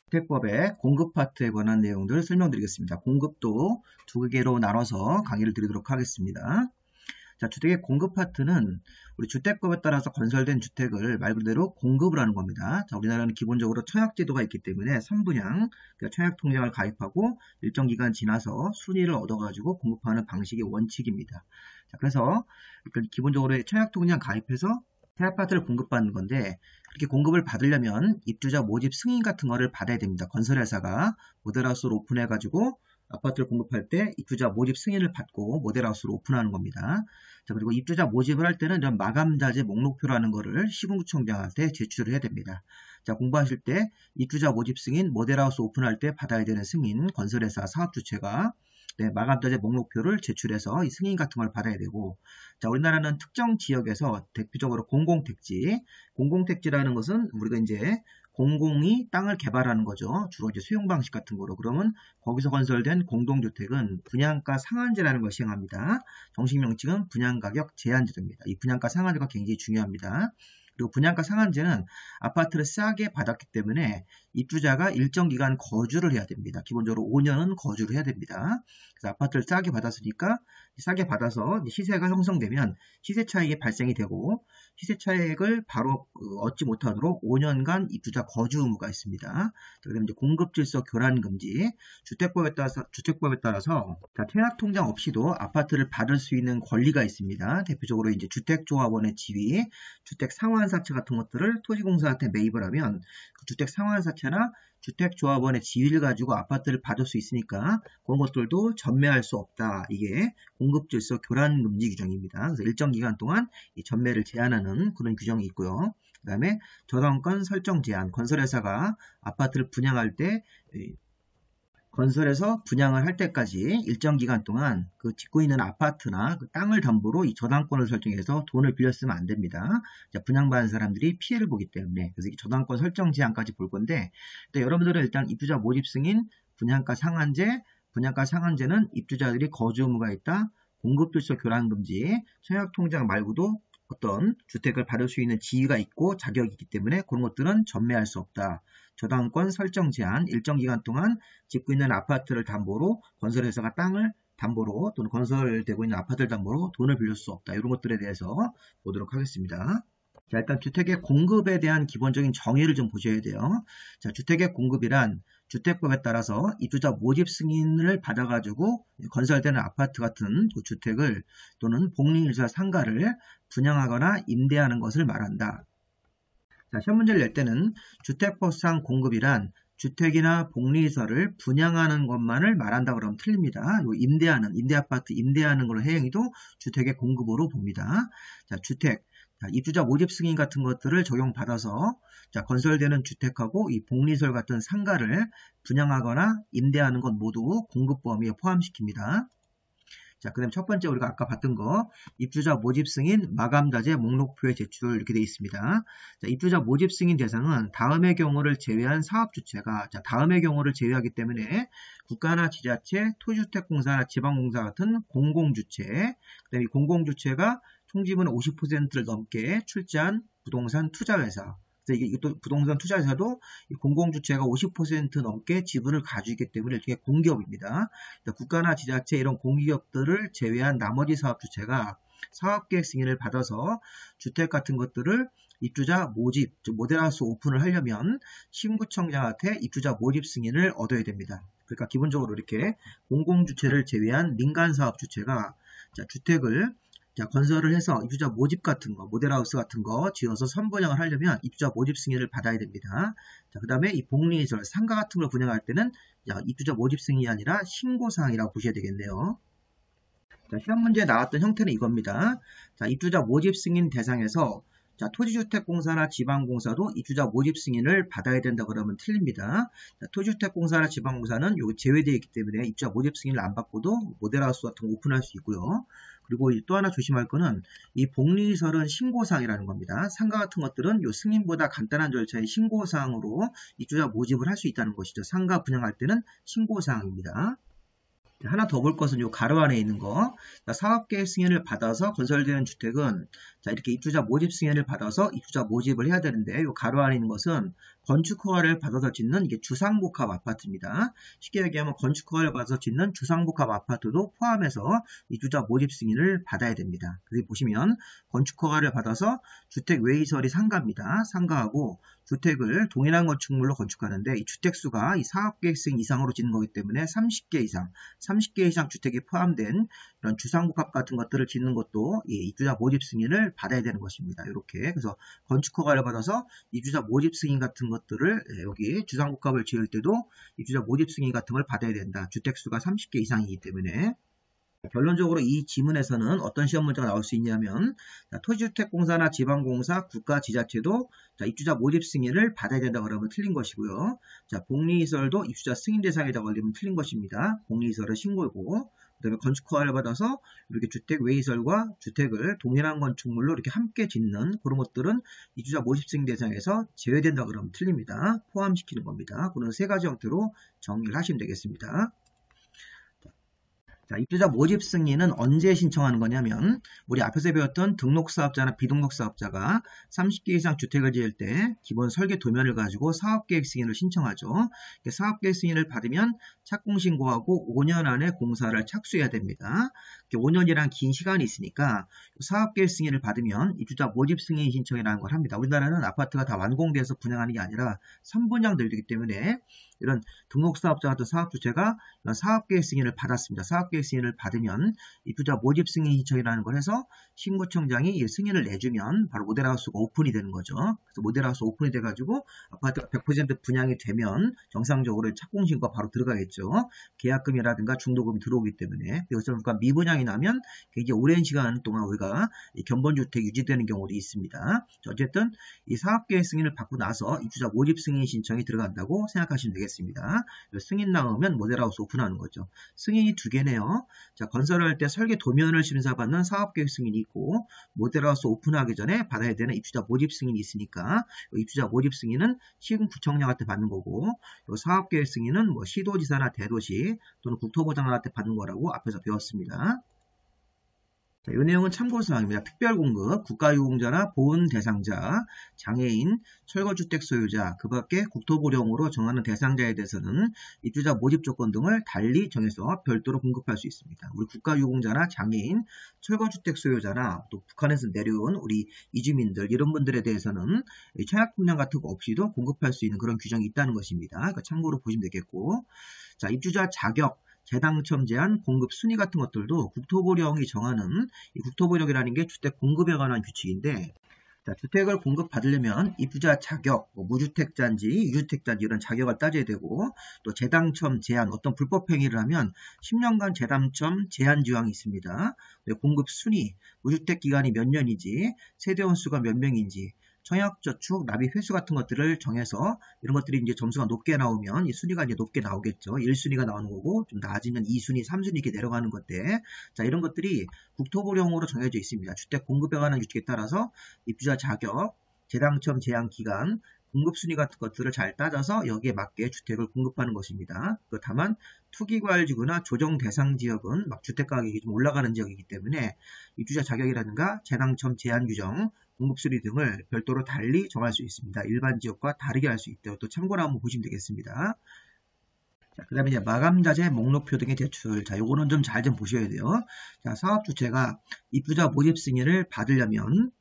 주택법의 공급 파트에 관한 내용들을 설명드리겠습니다. 공급도 두 개로 나눠서 강의를 드리도록 하겠습니다. 자, 주택의 공급 파트는 우리 주택법에 따라서 건설된 주택을 말 그대로 공급을 하는 겁니다. 자, 우리나라는 기본적으로 청약제도가 있기 때문에 선분양, 그러니까 청약통장을 가입하고 일정 기간 지나서 순위를 얻어가지고 공급하는 방식의 원칙입니다. 자, 그래서 기본적으로 청약통장 가입해서 새 아파트를 공급받는 건데, 그렇게 공급을 받으려면 입주자 모집 승인 같은 거를 받아야 됩니다. 건설회사가 모델하우스를 오픈해가지고 아파트를 공급할 때 입주자 모집 승인을 받고 모델하우스를 오픈하는 겁니다. 자, 그리고 입주자 모집을 할 때는 이런 마감자재 목록표라는 거를 시군구청장한테 제출을 해야 됩니다. 자, 공부하실 때 입주자 모집 승인, 모델하우스 오픈할 때 받아야 되는 승인, 건설회사 사업주체가 마감자재 목록표를 제출해서 이 승인 같은 걸 받아야 되고, 자, 우리나라는 특정 지역에서 대표적으로 공공택지라는 것은 우리가 이제 공공이 땅을 개발하는 거죠. 주로 이제 수용 방식 같은 거로. 그러면 거기서 건설된 공동주택은 분양가 상한제라는 걸 시행합니다. 정식 명칭은 분양가격 제한제도입니다. 이 분양가 상한제가 굉장히 중요합니다. 그리고 분양가 상한제는 아파트를 싸게 받았기 때문에 입주자가 일정 기간 거주를 해야 됩니다. 기본적으로 5년은 거주를 해야 됩니다. 그래서 아파트를 싸게 받았으니까 싸게 받아서 시세가 형성되면 시세 차익이 발생이 되고, 시세 차익을 바로 얻지 못하도록 5년간 입주자 거주 의무가 있습니다. 그다음에 이제 공급 질서 교란 금지, 주택법에 따라서 청약 통장 없이도 아파트를 받을 수 있는 권리가 있습니다. 대표적으로 이제 주택조합원의 지위, 주택 상환사채 같은 것들을 토지공사한테 매입을 하면 그 주택 상환사채나 주택조합원의 지위를 가지고 아파트를 받을 수 있으니까 그런 것들도 전매할 수 없다. 이게 공급질서 교란 금지 규정입니다. 그래서 일정 기간 동안 이 전매를 제한하는 그런 규정이 있고요. 그 다음에 저당권 설정 제한, 건설회사가 아파트를 분양할 때 건설해서 분양을 할 때까지 일정 기간 동안 그 짓고 있는 아파트나 그 땅을 담보로 이 저당권을 설정해서 돈을 빌렸으면 안 됩니다. 자, 분양받은 사람들이 피해를 보기 때문에. 그래서 이 저당권 설정 제한까지 볼 건데, 여러분들은 일단 입주자 모집 승인, 분양가 상한제는 입주자들이 거주 의무가 있다, 공급질서 교란 금지, 청약통장 말고도 어떤 주택을 받을 수 있는 지위가 있고 자격이 있기 때문에 그런 것들은 전매할 수 없다. 저당권 설정 제한, 일정 기간 동안 짓고 있는 아파트를 담보로 건설회사가 땅을 담보로 또는 건설되고 있는 아파트를 담보로 돈을 빌릴 수 없다. 이런 것들에 대해서 보도록 하겠습니다. 자, 일단 주택의 공급에 대한 기본적인 정의를 좀 보셔야 돼요. 자, 주택의 공급이란 주택법에 따라서 입주자 모집 승인을 받아가지고 건설되는 아파트 같은 그 주택을 또는 복리일설 상가를 분양하거나 임대하는 것을 말한다. 자, 시험 문제를 낼 때는 주택법상 공급이란 주택이나 복리시설을 분양하는 것만을 말한다 그러면 틀립니다. 요 임대아파트 임대하는 걸로 행위도 주택의 공급으로 봅니다. 자, 입주자 모집 승인 같은 것들을 적용받아서 건설되는 주택하고 이 복리시설 같은 상가를 분양하거나 임대하는 것 모두 공급 범위에 포함시킵니다. 자, 그 다음 첫 번째 우리가 아까 봤던 거, 입주자 모집 승인 마감자재 목록표의 제출 이렇게 되어 있습니다. 자, 입주자 모집 승인 대상은 다음의 경우를 제외한 사업주체가, 다음의 경우를 제외하기 때문에 국가나 지자체, 토지주택공사나 지방공사 같은 공공주체, 그 다음에 공공주체가 총지분 50%를 넘게 출자한 부동산 투자회사, 이게 또 부동산 투자회사도 공공주체가 50% 넘게 지분을 가지고 있기 때문에 일종의 공기업입니다. 국가나 지자체 이런 공기업들을 제외한 나머지 사업주체가 사업계획 승인을 받아서 주택 같은 것들을 입주자 모집, 즉 모델하우스 오픈을 하려면 시군구청장한테 입주자 모집 승인을 얻어야 됩니다. 그러니까 기본적으로 이렇게 공공주체를 제외한 민간사업주체가 주택을 건설을 해서 입주자 모집 같은 거, 모델하우스 같은 거 지어서 선분양을 하려면 입주자 모집 승인을 받아야 됩니다. 자, 그 다음에 이 복리시설, 상가 같은 걸 분양할 때는 입주자 모집 승인이 아니라 신고사항이라고 보셔야 되겠네요. 자, 시험 문제에 나왔던 형태는 이겁니다. 자, 입주자 모집 승인 대상에서 토지주택공사나 지방공사도 입주자 모집 승인을 받아야 된다 그러면 틀립니다. 토지주택공사나 지방공사는 여기 제외되어 있기 때문에 입주자 모집 승인을 안 받고도 모델하우스 같은 거 오픈할 수 있고요. 그리고 또 하나 조심할 거는 이 복리시설은 신고사항이라는 겁니다. 상가 같은 것들은 이 승인보다 간단한 절차의 신고사항으로 입주자 모집을 할 수 있다는 것이죠. 상가 분양할 때는 신고사항입니다. 하나 더 볼 것은 요 가로 안에 있는 거. 사업계획 승인을 받아서 건설되는 주택은 이렇게 입주자 모집 승인을 받아서 입주자 모집을 해야 되는데 요 가로 안에 있는 것은 건축 허가를 받아서 짓는 이게 주상복합 아파트입니다. 쉽게 얘기하면 건축 허가를 받아서 짓는 주상복합 아파트도 포함해서 입주자 모집 승인을 받아야 됩니다. 여기 보시면 건축 허가를 받아서 주택 외의설이 상가입니다. 상가하고 주택을 동일한 건축물로 건축하는데 이 주택수가 이 사업계획 승인 이상으로 짓는 거기 때문에 30개 이상 주택이 포함된 이런 주상복합 같은 것들을 짓는 것도 이 입주자 모집 승인을 받아야 되는 것입니다. 이렇게 그래서 건축 허가를 받아서 입주자 모집 승인 같은 것들을 여기 주상복합을 지을 때도 입주자 모집 승인 같은 걸 받아야 된다. 주택수가 30개 이상이기 때문에. 결론적으로 이 지문에서는 어떤 시험 문제가 나올 수 있냐면 토지주택공사나 지방공사, 국가지자체도 입주자 모집 승인을 받아야 된다고 그러면 틀린 것이고요. 복리시설도 입주자 승인 대상이라고 걸리면 틀린 것입니다. 복리시설은 신고고 그 다음에 건축 허가를 받아서 이렇게 주택 외의설과 주택을 동일한 건축물로 이렇게 함께 짓는 그런 것들은 입주자 모집 승인 대상에서 제외된다고 그러면 틀립니다. 포함시키는 겁니다. 그런 세 가지 형태로 정리를 하시면 되겠습니다. 자, 입주자 모집 승인은 언제 신청하는 거냐면 우리 앞에서 배웠던 등록사업자나 비등록사업자가 30개 이상 주택을 지을 때 기본 설계 도면을 가지고 사업계획 승인을 신청하죠. 사업계획 승인을 받으면 착공신고하고 5년 안에 공사를 착수해야 됩니다. 5년이란 긴 시간이 있으니까 사업계획 승인을 받으면 입주자 모집 승인 신청이라는 걸 합니다. 우리나라는 아파트가 다 완공돼서 분양하는 게 아니라 선분양도 되기 때문에 이런 등록사업자 같은 사업주체가 이런 사업계획 승인을 받았습니다. 사업계획 승인을 받으면 입주자 모집 승인 신청이라는 걸 해서 신구청장이 이 승인을 내주면 바로 모델하우스가 오픈이 되는 거죠. 그래서 모델하우스 오픈이 돼가지고 아파트가 100% 분양이 되면 정상적으로 착공신고가 바로 들어가겠죠. 계약금이라든가 중도금이 들어오기 때문에. 그래서 그러니까 미분양이 나면 굉장히 오랜 시간 동안 우리가 견본주택이 유지되는 경우도 있습니다. 어쨌든 이 사업계획 승인을 받고 나서 입주자 모집 승인 신청이 들어간다고 생각하시면 되겠습니다. 승인 나오면 모델하우스 오픈하는 거죠. 승인이 두 개네요. 자, 건설할 때 설계 도면을 심사받는 사업계획 승인이 있고 모델하우스 오픈하기 전에 받아야 되는 입주자 모집 승인이 있으니까 입주자 모집 승인은 시군구청장한테 받는 거고 사업계획 승인은 뭐 시도지사나 대도시 또는 국토부장한테 받는 거라고 앞에서 배웠습니다. 이 내용은 참고사항입니다. 특별공급, 국가유공자나 보훈 대상자, 장애인, 철거주택 소유자, 그 밖에 국토부령으로 정하는 대상자에 대해서는 입주자 모집 조건 등을 달리 정해서 별도로 공급할 수 있습니다. 우리 국가유공자나 장애인, 철거주택 소유자나 또 북한에서 내려온 우리 이주민들 이런 분들에 대해서는 청약분양 같은 거 없이도 공급할 수 있는 그런 규정이 있다는 것입니다. 그러니까 참고로 보시면 되겠고, 자, 입주자 자격, 재당첨 제한, 공급 순위 같은 것들도 국토부령이 정하는 이 국토부령이라는 게 주택 공급에 관한 규칙인데 자, 주택을 공급받으려면 입주자 자격, 무주택자인지 유주택자인지 이런 자격을 따져야 되고 또 재당첨 제한, 어떤 불법 행위를 하면 10년간 재당첨 제한 조항이 있습니다. 공급 순위, 무주택 기간이 몇 년인지, 세대원 수가 몇 명인지 청약저축, 납입 횟수 같은 것들을 정해서 이런 것들이 이제 점수가 높게 나오면 이 순위가 이제 높게 나오겠죠. 1순위가 나오는 거고 좀 낮으면 2순위, 3순위 이렇게 내려가는 건데 자, 이런 것들이 국토부령으로 정해져 있습니다. 주택 공급에 관한 규칙에 따라서 입주자 자격, 재당첨 제한 기간, 공급순위 같은 것들을 잘 따져서 여기에 맞게 주택을 공급하는 것입니다. 다만 투기과열지구나 조정 대상 지역은 막 주택가격이 좀 올라가는 지역이기 때문에 입주자 자격이라든가 재당첨 제한 규정, 공급순위 등을 별도로 달리 정할 수 있습니다. 일반 지역과 다르게 할 수 있도록 또 참고로 한번 보시면 되겠습니다. 그 다음에 이제 마감자재, 목록표 등의 제출. 자, 요거는 좀 잘 좀 보셔야 돼요. 자, 사업주체가 입주자 모집 승인을 받으려면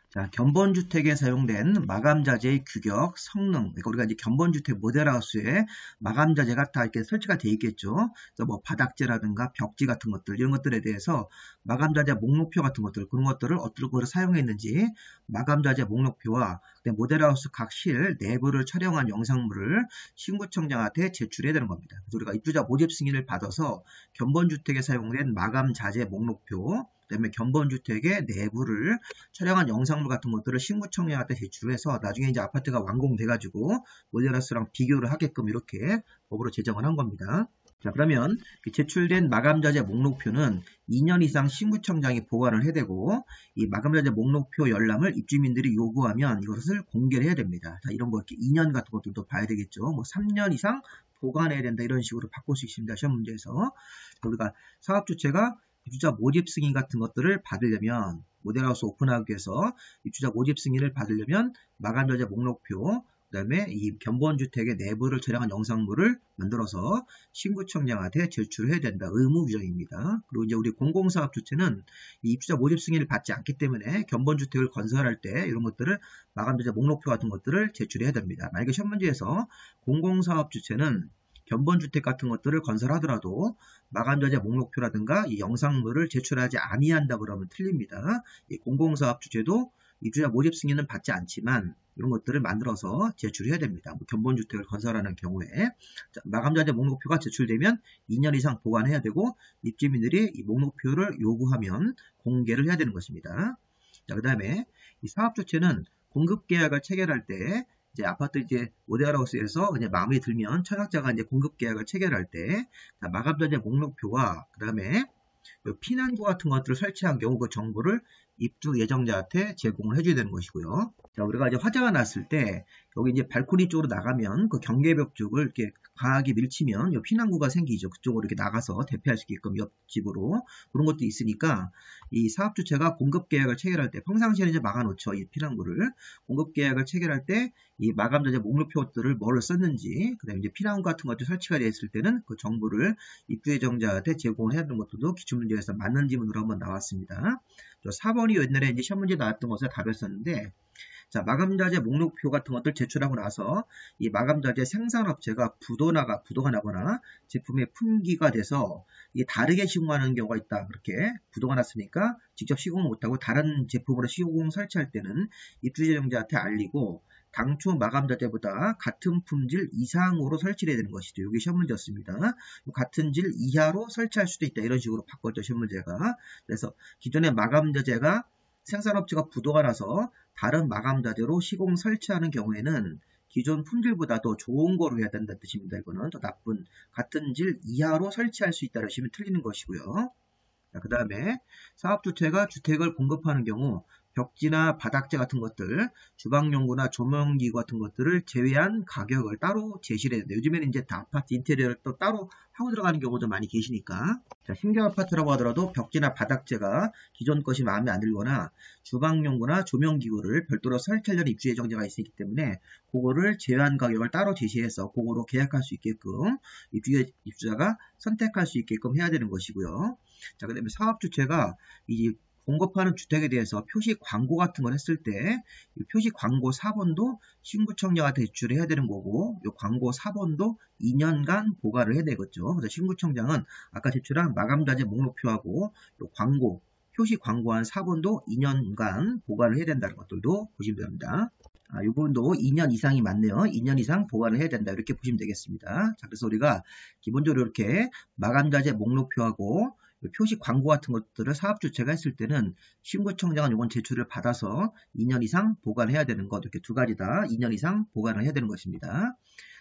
자, 견본주택에 사용된 마감자재의 규격, 성능, 그러니까 우리가 이제 견본주택 모델하우스에 마감자재가 다 이렇게 설치가 되어 있겠죠. 그래서 뭐 바닥재라든가 벽지 같은 것들, 이런 것들에 대해서 마감자재 목록표 같은 것들, 그런 것들을 어떤 거를 사용했는지 마감자재 목록표와 모델하우스 각 실 내부를 촬영한 영상물을 신구청장한테 제출해야 되는 겁니다. 그래서 우리가 입주자 모집 승인을 받아서 견본주택에 사용된 마감자재 목록표, 그 다음에 견본주택의 내부를 촬영한 영상물 같은 것들을 신구청장한테 제출해서 나중에 이제 아파트가 완공돼가지고 모델하우스랑 비교를 하게끔 이렇게 법으로 제정을 한 겁니다. 자, 그러면 제출된 마감자재 목록표는 2년 이상 신구청장이 보관을 해야 되고 이 마감자재 목록표 열람을 입주민들이 요구하면 이것을 공개를 해야 됩니다. 자, 이런 거 이렇게 2년 같은 것들도 봐야 되겠죠. 뭐 3년 이상 보관해야 된다 이런 식으로 바꿀 수 있습니다. 시험 문제에서. 우리가 사업주체가 입주자 모집 승인 같은 것들을 받으려면 모델하우스 오픈하기 위해서 입주자 모집 승인을 받으려면 마감자재 목록표, 그 다음에 이 견본주택의 내부를 촬영한 영상물을 만들어서 신구청장한테 제출해야 된다. 의무 규정입니다. 그리고 이제 우리 공공사업 주체는 이 입주자 모집 승인을 받지 않기 때문에 견본주택을 건설할 때 이런 것들을 마감자재 목록표 같은 것들을 제출해야 됩니다. 만약에 시험 문제에서 공공사업 주체는 견본주택 같은 것들을 건설하더라도 마감자재 목록표라든가 이 영상물을 제출하지 아니한다 그러면 틀립니다. 이 공공사업 주체도 입주자 모집 승인은 받지 않지만 이런 것들을 만들어서 제출해야 됩니다. 뭐 견본주택을 건설하는 경우에 마감자재 목록표가 제출되면 2년 이상 보관해야 되고 입주민들이 이 목록표를 요구하면 공개를 해야 되는 것입니다. 그 다음에 이 사업주체는 공급계약을 체결할 때 이제 아파트 이제 모델하우스에서 그냥 마음에 들면 청약자가 이제 공급계약을 체결할 때 마감자재 목록표와 그 다음에 피난구 같은 것들을 설치한 경우 그 정보를 입주 예정자한테 제공을 해줘야 되는 것이고요. 자, 우리가 이제 화재가 났을 때 여기 이제 발코니 쪽으로 나가면 그 경계벽 쪽을 이렇게 강하게 밀치면 피난구가 생기죠. 그쪽으로 이렇게 나가서 대피할 수 있게끔 옆집으로 그런 것도 있으니까 이 사업주체가 공급계약을 체결할 때 평상시에는 이제 막아놓죠. 이 피난구를 공급계약을 체결할 때 이 마감자재 목록표들을 뭐를 썼는지 그다음에 이제 피난구 같은 것들 설치가 되어 있을 때는 그 정보를 입주 예정자한테 제공을 해야 하는 것도 기출문제에서 맞는 지문으로 한번 나왔습니다. 4번이 옛날에 이제 시험 문제 나왔던 것을 답했었는데 자, 마감자재 목록표 같은 것들 제출하고 나서 이 마감자재 생산업체가 부도가 나거나 제품의 품귀가 돼서 이게 다르게 시공하는 경우가 있다. 그렇게 부도가 났으니까 직접 시공을 못하고 다른 제품으로 시공 설치할 때는 입주 예정자한테 알리고 당초 마감자재보다 같은 품질 이상으로 설치해야 되는 것이죠. 이게 시험 문제였습니다. 같은 질 이하로 설치할 수도 있다. 이런 식으로 바꿨죠. 시험 문제가. 그래서 기존의 마감자재가 생산업체가 부도가 나서 다른 마감자재로 시공 설치하는 경우에는 기존 품질보다 더 좋은 거로 해야 된다는 뜻입니다. 이거는 더 나쁜 같은 질 이하로 설치할 수 있다고 하시면 틀리는 것이고요. 그 다음에 사업주체가 주택을 공급하는 경우 벽지나 바닥재 같은 것들, 주방용구나 조명기구 같은 것들을 제외한 가격을 따로 제시를 해야 돼요. 요즘에는 이제 다 아파트 인테리어를 또 따로 하고 들어가는 경우도 많이 계시니까. 자, 신규 아파트라고 하더라도 벽지나 바닥재가 기존 것이 마음에 안 들거나 주방용구나 조명기구를 별도로 설치하려는 입주 예정자가 있기 때문에 그거를 제외한 가격을 따로 제시해서 그거로 계약할 수 있게끔 입주자가 선택할 수 있게끔 해야 되는 것이고요. 자, 그 다음에 사업주체가 이 공급하는 주택에 대해서 표시 광고 같은 걸 했을 때 이 표시 광고 4번도 신구청장한테 제출해야 되는 거고 이 광고 4번도 2년간 보관을 해야 되겠죠. 그래서 신구청장은 아까 제출한 마감자재 목록표하고 이 광고 표시 광고한 4번도 2년간 보관을 해야 된다는 것들도 보시면 됩니다. 이 부분도 2년 이상이 맞네요. 2년 이상 보관을 해야 된다. 이렇게 보시면 되겠습니다. 자, 그래서 우리가 기본적으로 이렇게 마감자재 목록표하고 표시 광고 같은 것들을 사업주체가 했을 때는 신구청장은 이건 제출을 받아서 2년 이상 보관해야 되는 것 이렇게 두 가지 다 2년 이상 보관을 해야 되는 것입니다.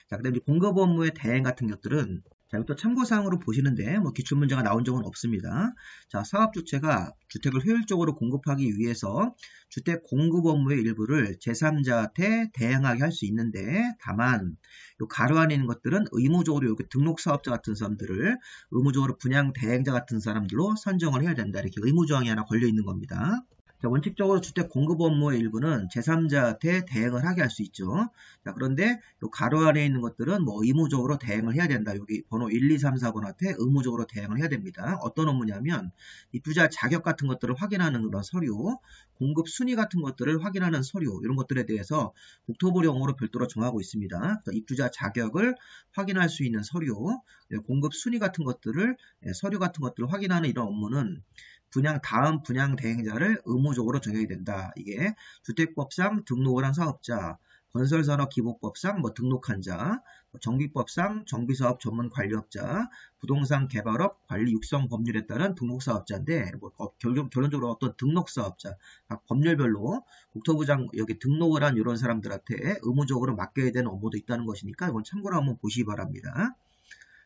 자, 그다음에 공급 업무의 대행 같은 것들은 자, 이것도 참고사항으로 보시는데 뭐 기출문제가 나온 적은 없습니다. 자, 사업주체가 주택을 효율적으로 공급하기 위해서 주택 공급 업무의 일부를 제3자한테 대행하게 할 수 있는데 다만 요 가로 안에 있는 것들은 의무적으로 이렇게 등록사업자 같은 사람들을 의무적으로 분양 대행자 같은 사람들로 선정을 해야 된다. 이렇게 의무조항이 하나 걸려 있는 겁니다. 자, 원칙적으로 주택 공급 업무의 일부는 제3자한테 대행을 하게 할 수 있죠. 자, 그런데 요 가로 안에 있는 것들은 뭐 의무적으로 대행을 해야 된다. 여기 번호 1, 2, 3, 4번한테 의무적으로 대행을 해야 됩니다. 어떤 업무냐면 입주자 자격 같은 것들을 확인하는 그런 서류, 공급 순위 같은 것들을 확인하는 서류 이런 것들에 대해서 국토부령으로 별도로 정하고 있습니다. 입주자 자격을 확인할 수 있는 서류, 공급 순위 같은 것들을 서류 같은 것들을 확인하는 이런 업무는 다음 분양 대행자를 의무적으로 정해야 된다. 이게 주택법상 등록을 한 사업자, 건설산업기본법상 등록한 자, 정비법상 정비사업 전문 관리업자, 부동산 개발업 관리 육성 법률에 따른 등록사업자인데 결론적으로 어떤 등록사업자, 각 법률별로 국토부장 여기 등록을 한 이런 사람들한테 의무적으로 맡겨야 되는 업무도 있다는 것이니까 이건 참고로 한번 보시기 바랍니다.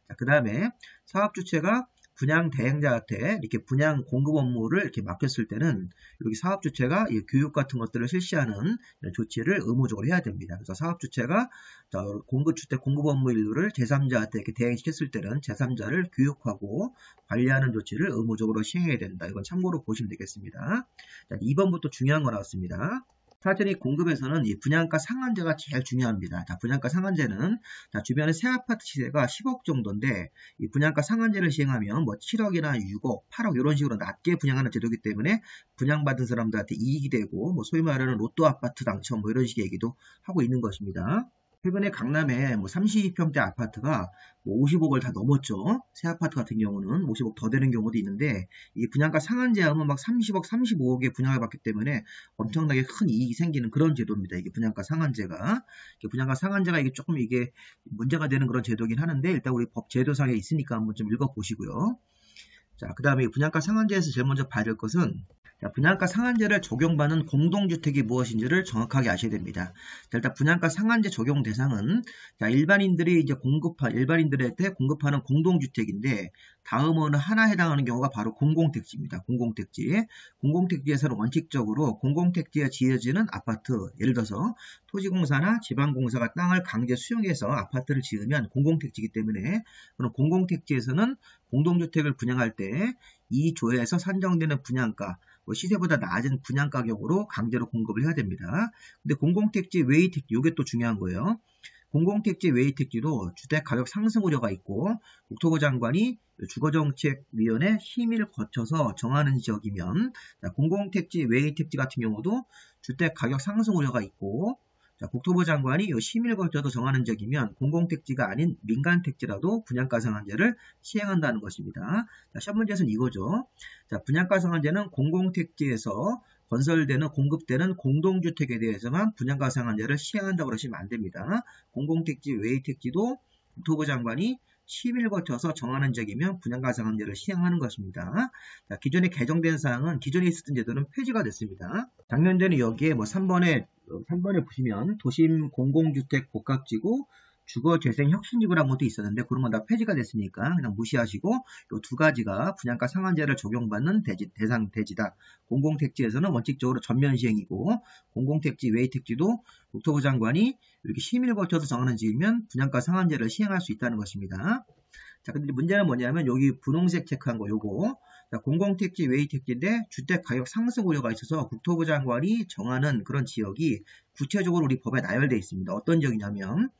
자, 그 다음에 사업주체가 분양 대행자한테 이렇게 분양 공급 업무를 이렇게 맡겼을 때는 여기 사업주체가 이 교육 같은 것들을 실시하는 조치를 의무적으로 해야 됩니다. 그래서 사업주체가 주택 공급 업무 일부를 제3자한테 이렇게 대행시켰을 때는 제3자를 교육하고 관리하는 조치를 의무적으로 시행해야 된다. 이건 참고로 보시면 되겠습니다. 자, 2번부터 중요한 거 나왔습니다. 사전이 공급에서는 이 분양가 상한제가 제일 중요합니다. 자, 분양가 상한제는 자, 주변에 새 아파트 시세가 10억 정도인데 이 분양가 상한제를 시행하면 뭐 7억이나 6억, 8억 이런 식으로 낮게 분양하는 제도이기 때문에 분양받은 사람들한테 이익이 되고 뭐 소위 말하는 로또 아파트 당첨 뭐 이런 식의 얘기도 하고 있는 것입니다. 최근에 강남에 뭐 32평대 아파트가 뭐 50억을 다 넘었죠. 새 아파트 같은 경우는 50억 더 되는 경우도 있는데 이 분양가 상한제하면 막 30억, 35억에 분양을 받기 때문에 엄청나게 큰 이익이 생기는 그런 제도입니다. 이게 분양가 상한제가. 분양가 상한제가 이게 조금 이게 문제가 되는 그런 제도긴 하는데 일단 우리 법 제도상에 있으니까 한번 좀 읽어보시고요. 자, 그 다음에 분양가 상한제에서 제일 먼저 봐야 될 것은 자, 분양가 상한제를 적용받는 공동주택이 무엇인지를 정확하게 아셔야 됩니다. 자, 일단 분양가 상한제 적용 대상은 자, 일반인들이 이제 일반인들한테 공급하는 공동주택인데 다음은 하나 해당하는 경우가 바로 공공택지입니다. 공공택지. 공공택지에서는 원칙적으로 공공택지에 지어지는 아파트, 예를 들어서 토지공사나 지방공사가 땅을 강제 수용해서 아파트를 지으면 공공택지이기 때문에 그런 공공택지에서는 공동주택을 분양할 때 이 조에서 산정되는 분양가, 시세보다 낮은 분양가격으로 강제로 공급을 해야 됩니다. 근데 공공택지 외의 택지, 이게 또 중요한 거예요. 공공택지 외의 택지도 주택가격 상승 우려가 있고 국토부 장관이 주거정책위원회 심의를 거쳐서 정하는 지역이면 공공택지 외의 택지 같은 경우도 주택가격 상승 우려가 있고 자, 국토부 장관이 심의를 거쳐서 정하는 지역이면 공공택지가 아닌 민간택지라도 분양가 상한제를 시행한다는 것입니다. 자, 시험 문제에서는 이거죠. 자, 분양가 상한제는 공공택지에서 건설되는 공급되는 공동주택에 대해서만 분양가 상한제를 시행한다고 그러시면 안 됩니다. 공공택지 외의 택지도 국토부 장관이 심의를 거쳐서 정하는 지역이면 분양가 상한제를 시행하는 것입니다. 자, 기존에 개정된 사항은 기존에 있었던 제도는 폐지가 됐습니다. 작년에는 여기에 3번에 보시면 도심 공공주택 복합지구 주거재생 혁신지구라는 것도 있었는데 그런 건 다 폐지가 됐으니까 그냥 무시하시고 이 두 가지가 분양가 상한제를 적용받는 대상 대지다. 공공택지에서는 원칙적으로 전면 시행이고 공공택지 외의 택지도 국토부 장관이 이렇게 심의를 거쳐서 정하는 지이면 분양가 상한제를 시행할 수 있다는 것입니다. 자, 근데 문제는 뭐냐면 여기 분홍색 체크한 거 요거. 자, 공공택지 외의 택지인데 주택가격 상승 우려가 있어서 국토부 장관이 정하는 그런 지역이 구체적으로 우리 법에 나열되어 있습니다. 어떤 지역이냐면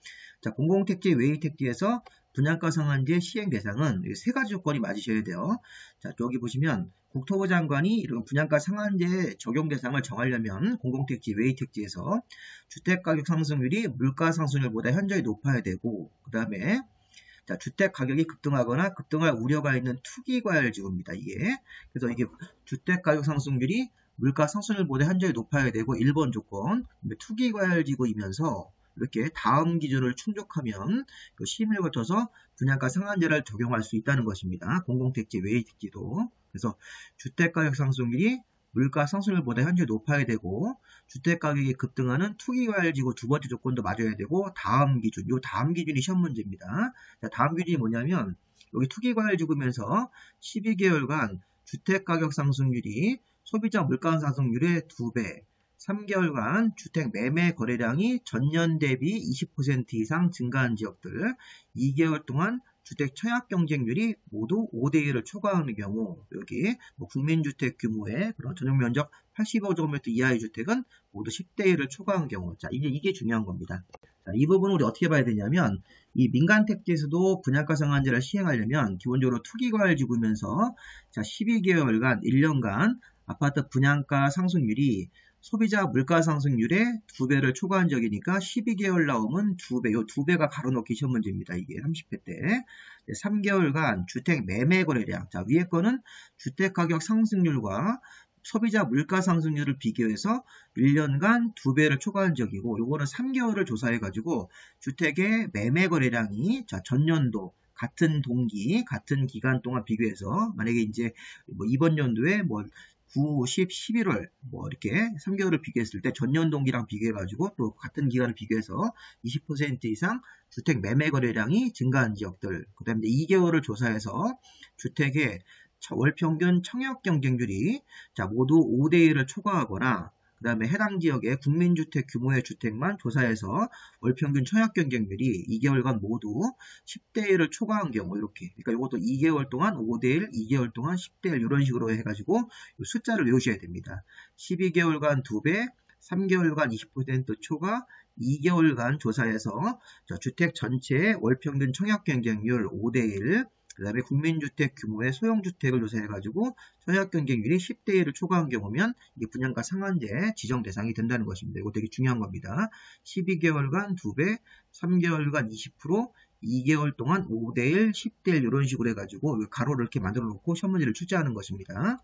자, 공공택지 외의 택지에서 분양가 상한제 시행 대상은 세 가지 조건이 맞으셔야 돼요. 자, 여기 보시면 국토부 장관이 이런 분양가 상한제 적용 대상을 정하려면 공공택지 외의 택지에서 주택가격 상승률이 물가 상승률보다 현저히 높아야 되고 그 다음에 자, 주택 가격이 급등하거나 급등할 우려가 있는 투기과열지구입니다. 이게 그래서 이게 주택 가격 상승률이 물가 상승률보다 현저히 높아야 되고 1번 조건 투기과열지구이면서 이렇게 다음 기준을 충족하면 그 심의를 거쳐서 분양가 상한제를 적용할 수 있다는 것입니다. 공공택지 외의 택지도 그래서 주택 가격 상승률이 물가 상승률보다 현저히 높아야 되고 주택가격이 급등하는 투기과열지구 두 번째 조건도 맞아야 되고 다음 기준, 이 다음 기준이 시험 문제입니다. 자, 다음 기준이 뭐냐면 여기 투기과열지구면서 12개월간 주택가격 상승률이 소비자 물가 상승률의 2배 3개월간 주택 매매 거래량이 전년 대비 20% 이상 증가한 지역들 2개월 동안 주택 청약 경쟁률이 모두 5대1을 초과하는 경우 여기 국민주택 규모의 그런 전용 면적 85제곱미터 이하의 주택은 모두 10대1을 초과한 경우 자 이게 중요한 겁니다. 자, 이 부분을 우리 어떻게 봐야 되냐면 이 민간택지에서도 분양가 상한제를 시행하려면 기본적으로 투기과열지구면서 자 12개월간 1년간 아파트 분양가 상승률이 소비자 물가 상승률의 2배를 초과한 적이니까 12개월 나오면 2배, 요 2배가 가로놓기 시험 문제입니다. 이게 30회 때. 3개월간 주택 매매 거래량. 자, 위에 거는 주택 가격 상승률과 소비자 물가 상승률을 비교해서 1년간 2배를 초과한 적이고, 요거는 3개월을 조사해가지고 주택의 매매 거래량이 자, 전년도 같은 동기, 같은 기간 동안 비교해서 만약에 이제 이번 연도에 9, 10, 11월 이렇게 3개월을 비교했을 때 전년 동기랑 비교해가지고 또 같은 기간을 비교해서 20% 이상 주택 매매 거래량이 증가한 지역들 그 다음에 2개월을 조사해서 주택의 월평균 청약 경쟁률이 자 모두 5대1을 초과하거나 그 다음에 해당 지역의 국민주택 규모의 주택만 조사해서 월평균 청약 경쟁률이 2개월간 모두 10대1을 초과한 경우 이렇게 그러니까 이것도 2개월 동안 5대1, 2개월 동안 10대1 이런 식으로 해가지고 숫자를 외우셔야 됩니다. 12개월간 2배, 3개월간 20% 초과 2개월간 조사해서 주택 전체의 월평균 청약 경쟁률 5대1, 그 다음에 국민주택 규모의 소형주택을 조사해가지고 청약 경쟁률이 10대1을 초과한 경우면 이게 분양가 상한제 지정 대상이 된다는 것입니다. 이거 되게 중요한 겁니다. 12개월간 2배, 3개월간 20%, 2개월 동안 5대1, 10대1 이런 식으로 해가지고 가로를 이렇게 만들어 놓고 시험 문제를 출제하는 것입니다.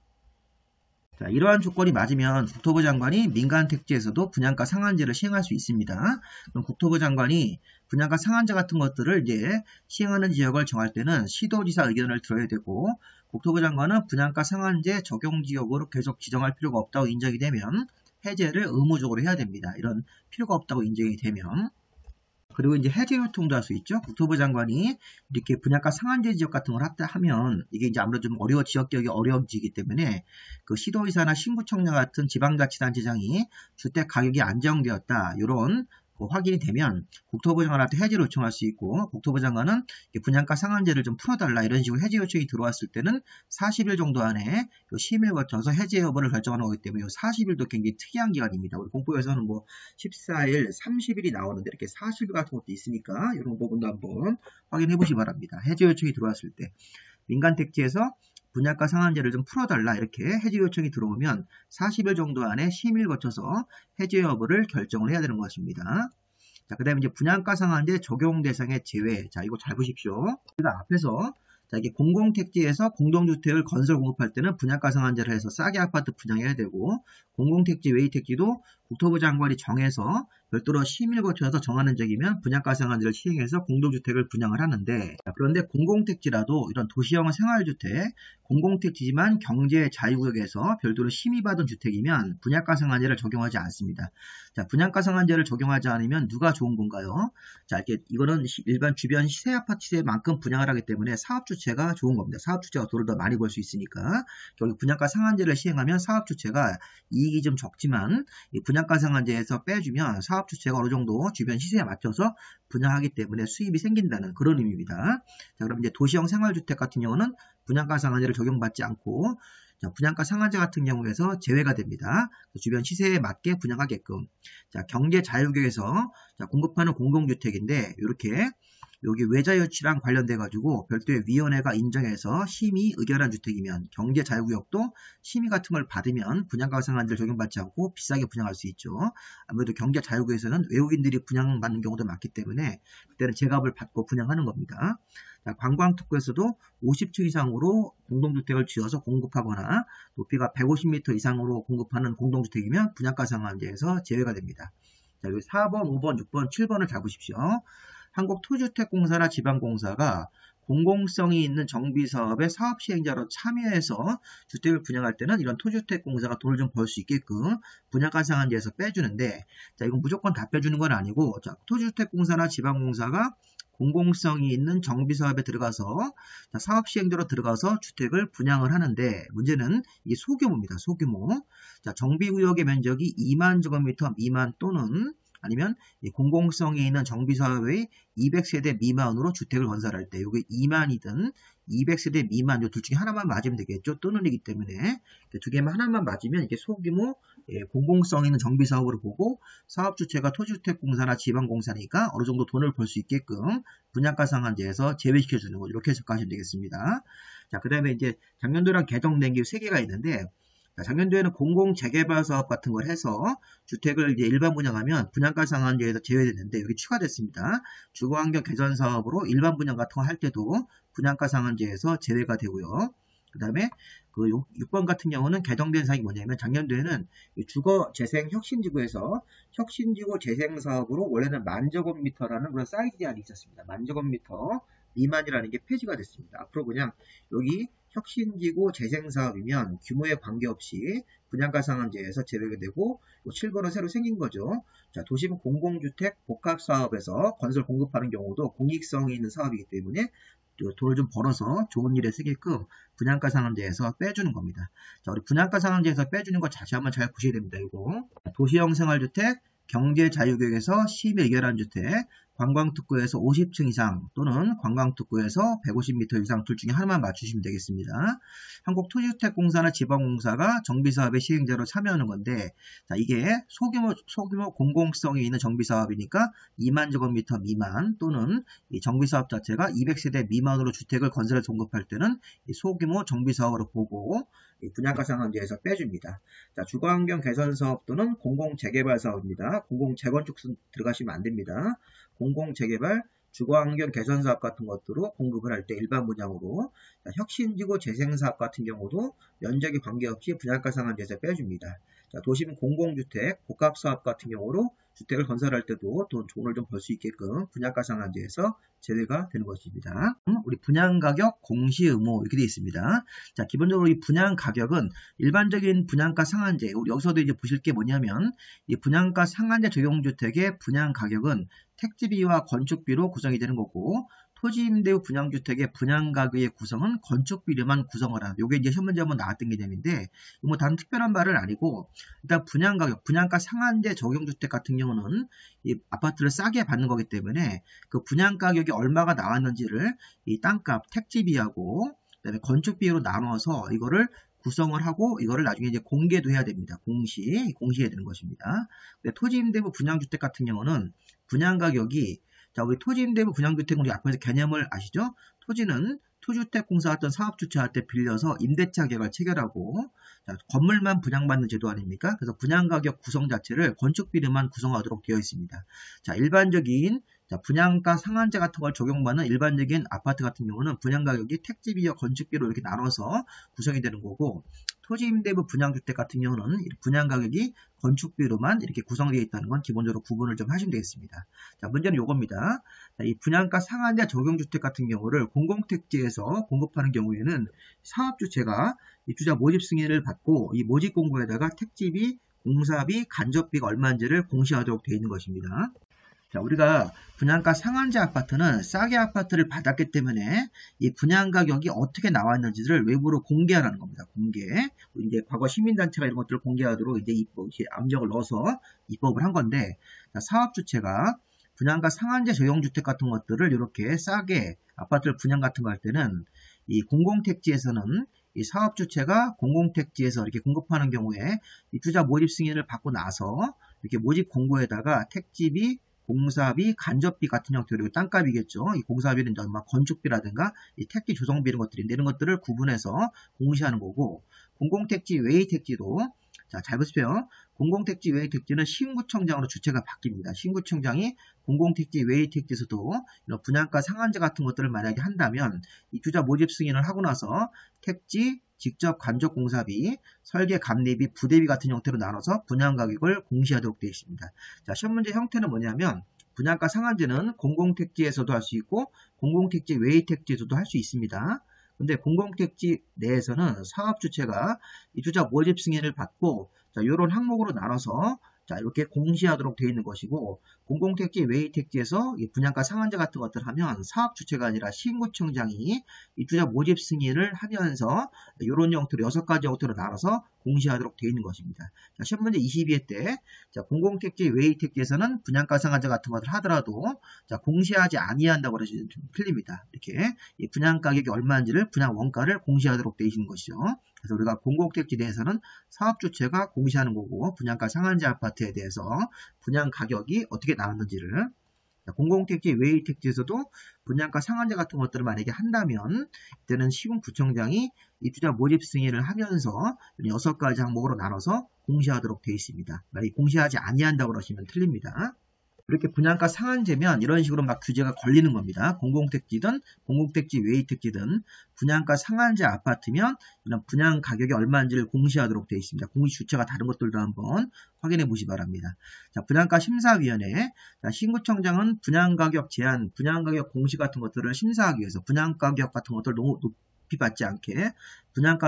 자, 이러한 조건이 맞으면 국토부 장관이 민간 택지에서도 분양가 상한제를 시행할 수 있습니다. 그럼 국토부 장관이 분양가 상한제 같은 것들을 이제 시행하는 지역을 정할 때는 시도지사 의견을 들어야 되고, 국토부 장관은 분양가 상한제 적용 지역으로 계속 지정할 필요가 없다고 인정이 되면 해제를 의무적으로 해야 됩니다. 이런 필요가 없다고 인정이 되면. 그리고 이제 해제 요청도 할 수 있죠. 국토부 장관이 이렇게 분양가 상한제 지역 같은 걸 하면 이게 이제 아무래도 좀 지역격이 어려워지기 때문에 그 시도의사나 신구청장 같은 지방자치단체장이 주택 가격이 안정되었다, 이런 확인이 되면 국토부 장관한테 해지를 요청할 수 있고, 국토부 장관은 분양가 상한제를 좀 풀어달라 이런 식으로 해지 요청이 들어왔을 때는 40일 정도 안에 심의를 거쳐서 해제 여부를 결정하는 거기 때문에 40일도 굉장히 특이한 기간입니다. 우리 공부에서는 뭐 14일, 30일이 나오는데 이렇게 40일 같은 것도 있으니까 이런 부분도 한번 확인해 보시기 바랍니다. 해제 요청이 들어왔을 때 민간 택지에서 분양가 상한제를 좀 풀어달라 이렇게 해지 요청이 들어오면 40일 정도 안에 심의를 거쳐서 해제 여부를 결정을 해야 되는 것입니다. 자, 그 다음에 이제 분양가 상한제 적용 대상의 제외. 자, 이거 잘 보십시오. 우리가 앞에서 이게 공공택지에서 공동주택을 건설 공급할 때는 분양가 상한제를 해서 싸게 아파트 분양해야 되고, 공공택지 외의 택지도 국토부 장관이 정해서 별도로 심의를 거쳐서 정하는 적이면 분양가 상한제를 시행해서 공동주택을 분양을 하는데, 그런데 공공택지라도 이런 도시형 생활주택, 공공택지지만 경제 자유구역에서 별도로 심의받은 주택이면 분양가 상한제를 적용하지 않습니다. 자, 분양가 상한제를 적용하지 않으면 누가 좋은 건가요? 자, 이거는 일반 주변 시세 아파트 시세만큼 분양을 하기 때문에 사업주체가 좋은 겁니다. 사업주체가 돈을 더 많이 벌 수 있으니까. 결국 분양가 상한제를 시행하면 사업주체가 이익이 좀 적지만 이 분양가 상한제에서 빼주면 사업주체가 어느 정도 주변 시세에 맞춰서 분양하기 때문에 수입이 생긴다는 그런 의미입니다. 자, 그럼 이제 도시형 생활주택 같은 경우는 분양가 상한제를 적용받지 않고, 자, 분양가 상한제 같은 경우에서 제외가 됩니다. 주변 시세에 맞게 분양하게끔. 자, 경제 자유구역에서 공급하는 공동주택인데 이렇게 여기 외자유치랑 관련돼 가지고 별도의 위원회가 인정해서 심의 의결한 주택이면 경제 자유구역도 심의 같은 걸 받으면 분양가 상한제를 적용받지 않고 비싸게 분양할 수 있죠. 아무래도 경제 자유구역에서는 외국인들이 분양받는 경우도 많기 때문에 그때는 제값을 받고 분양하는 겁니다. 자, 관광특구에서도 50층 이상으로 공동주택을 지어서 공급하거나 높이가 150m 이상으로 공급하는 공동주택이면 분양가 상한제에서 제외가 됩니다. 자, 여기 4번, 5번, 6번, 7번을 잘 보십시오. 한국토주택공사나 지방공사가 공공성이 있는 정비사업의 사업시행자로 참여해서 주택을 분양할 때는 이런 토주택공사가 돈을 좀 벌 수 있게끔 분양가 상한제에서 빼주는데, 자, 이건 무조건 다 빼주는 건 아니고, 자, 토주택공사나 지방공사가 공공성이 있는 정비사업에 들어가서 사업시행자로 들어가서 주택을 분양을 하는데, 문제는 이게 소규모입니다. 소규모. 자, 정비구역의 면적이 2만 제곱미터 미만 또는 아니면 공공성이 있는 정비사업의 200세대 미만으로 주택을 건설할 때, 여기 2만이든 200세대 미만 이 둘 중에 하나만 맞으면 되겠죠. 또는이기 때문에 두 개만 하나만 맞으면 이게 소규모 공공성 있는 정비사업으로 보고, 사업주체가 토지주택공사나 지방공사니까 어느 정도 돈을 벌 수 있게끔 분양가 상한제에서 제외시켜주는 거죠. 이렇게 해석하시면 되겠습니다. 자, 그 다음에 이제 작년도랑 개정된 게 3개가 있는데, 작년도에는 공공재개발 사업 같은 걸 해서 주택을 이제 일반 분양하면 분양가 상한제에서 제외됐는데 여기 추가됐습니다. 주거환경 개선 사업으로 일반 분양 같은 거 할 때도 분양가 상한제에서 제외가 되고요. 그 다음에 그 6번 같은 경우는 개정된 사항이 뭐냐면, 작년도에는 주거재생혁신지구에서 혁신지구 재생사업으로 원래는 10,000제곱미터라는 그런 사이즈 제한이 있었습니다. 10,000제곱미터 미만이라는 게 폐지가 됐습니다. 앞으로 그냥 여기 혁신지구 재생사업이면 규모에 관계없이 분양가 상한제에서 제외가 되고, 7번은 새로 생긴 거죠. 자, 도심 공공주택 복합사업에서 건설 공급하는 경우도 공익성이 있는 사업이기 때문에 돈을 좀 벌어서 좋은 일에 쓰게끔 분양가 상한제에서 빼주는 겁니다. 자, 우리 분양가 상한제에서 빼주는 거 다시 한번 잘 보셔야 됩니다. 이거 도시형 생활주택, 경제 자유구역에서 심의 의결한 주택, 관광특구에서 50층 이상 또는 관광특구에서 150m 이상 둘 중에 하나만 맞추시면 되겠습니다. 한국토지주택공사나 지방공사가 정비사업의 시행자로 참여하는 건데, 자, 이게 소규모 공공성이 있는 정비사업이니까 2만 제곱미터 미만 또는 이 정비사업 자체가 200세대 미만으로 주택을 건설해 공급할 때는 이 소규모 정비사업으로 보고 분양가 상한제에서 빼줍니다. 자, 주거환경 개선 사업 또는 공공재개발 사업입니다. 공공재건축 들어가시면 안 됩니다. 공공재개발, 주거환경 개선 사업 같은 것들로 공급을 할 때 일반 분양으로, 자, 혁신지구 재생사업 같은 경우도 면적에 관계없이 분양가 상한제에서 빼줍니다. 자, 도심 공공주택, 복합사업 같은 경우로 주택을 건설할 때도 돈을 좀 벌 수 있게끔 분양가 상한제에서 제외가 되는 것입니다. 우리 분양가격 공시의무 이렇게 되어 있습니다. 자, 기본적으로 이 분양가격은 일반적인 분양가 상한제, 우리 여기서도 이제 보실 게 뭐냐면 이 분양가 상한제 적용주택의 분양가격은 택지비와 건축비로 구성이 되는 거고, 토지임대후 분양주택의 분양가격의 구성은 건축비료만 구성을 하는, 요게 이제 시험 문제 한번 나왔던 개념인데, 뭐 다른 특별한 말은 아니고, 일단 분양가격, 분양가 상한제 적용주택 같은 경우는 이 아파트를 싸게 받는 거기 때문에 그 분양가격이 얼마가 나왔는지를 이 땅값, 택지비하고 그다음에 건축비로 나눠서 이거를 구성을 하고 이거를 나중에 이제 공개도 해야 됩니다. 공시해야 되는 것입니다. 근데 토지임대부 분양주택 같은 경우는 분양가격이, 자, 우리 토지임대부 분양주택은 우리 앞에서 개념을 아시죠? 토지는 토주택공사 같은 사업 주체할 때 빌려서 임대차 계약을 체결하고, 자, 건물만 분양받는 제도 아닙니까? 그래서 분양가격 구성 자체를 건축비료만 구성하도록 되어 있습니다. 자, 일반적인 분양가 상한제 같은 걸 적용받는 일반적인 아파트 같은 경우는 분양가격이 택지비와 건축비로 이렇게 나눠서 구성이 되는 거고, 토지임대부 분양주택 같은 경우는 분양가격이 건축비로만 이렇게 구성되어 있다는 건 기본적으로 구분을 좀 하시면 되겠습니다. 자, 문제는 요겁니다. 자, 이 분양가 상한제 적용주택 같은 경우를 공공택지에서 공급하는 경우에는 사업주체가 입주자 모집 승인을 받고 이 모집 공고에다가 택지비, 공사비, 간접비가 얼마인지를 공시하도록 되어 있는 것입니다. 자, 우리가 분양가 상한제 아파트는 싸게 아파트를 받았기 때문에 이 분양 가격이 어떻게 나왔는지를 외부로 공개하라는 겁니다. 공개. 이제 과거 시민단체가 이런 것들을 공개하도록 이제 압력을 넣어서 입법을 한 건데, 자, 사업 주체가 분양가 상한제 적용주택 같은 것들을 이렇게 싸게 아파트를 분양 같은 거 할 때는 이 공공택지에서는 이 사업 주체가 공공택지에서 이렇게 공급하는 경우에 입주자 모집 승인을 받고 나서 이렇게 모집 공고에다가 택지비, 공사비, 간접비 같은 형태로 땅값이겠죠. 이 공사비는 건축비라든가 이 택지 조성비 이런 것들인데 이런 것들을 구분해서 공시하는 거고, 공공택지 외의 택지도, 자, 잘 보세요. 공공택지 외의 택지는 시군구청장으로 주체가 바뀝니다. 시군구청장이 공공택지 외의 택지에서도 이런 분양가 상한제 같은 것들을 만약에 한다면 입주자 모집 승인을 하고 나서 택지, 직접 간접 공사비, 설계 감리비, 부대비 같은 형태로 나눠서 분양가격을 공시하도록 되어 있습니다. 자, 시험 문제 형태는 뭐냐면 분양가 상한제는 공공택지에서도 할 수 있고 공공택지 외의 택지에서도 할 수 있습니다. 근데 공공택지 내에서는 사업 주체가 입주자 모집 승인을 받고, 자, 이런 항목으로 나눠서 자, 이렇게 공시하도록 되어 있는 것이고, 공공택지 외의 택지에서 이 분양가 상한제 같은 것들을 하면 사업 주체가 아니라 시군구청장이 입주자 모집 승인을 하면서 이런 형태로 6가지 형태로 나눠서 공시하도록 되어 있는 것입니다. 자, 시험 문제 22회 때, 자, 공공택지 외의 택지에서는 분양가 상한제 같은 것을 하더라도, 자, 공시하지 아니한다고 하시면 좀 틀립니다. 이렇게 이 분양 가격이 얼마인지를 분양 원가를 공시하도록 되어 있는 것이죠. 그래서 우리가 공공택지 내에서는 사업 주체가 공시하는 거고, 분양가 상한제 아파트에 대해서 분양 가격이 어떻게 나왔는지를, 공공택지 외의 택지에서도 분양가 상한제 같은 것들을 만약에 한다면 이때는 시군구청장이 입주자 모집 승인을 하면서 6가지 항목으로 나눠서 공시하도록 되어 있습니다. 만약에 공시하지 아니한다고 하시면 틀립니다. 이렇게 분양가 상한제면 이런 식으로 막 규제가 걸리는 겁니다. 공공택지든 공공택지 외의 택지든 분양가 상한제 아파트면 이런 분양 가격이 얼마인지를 공시하도록 되어 있습니다. 공시 주체가 다른 것들도 한번 확인해 보시기 바랍니다. 자, 분양가 심사위원회. 자, 시군구청장은 분양가격 제한, 분양가격 공시 같은 것들을 심사하기 위해서 분양가격 같은 것들을 너무 높이 받지 않게 분양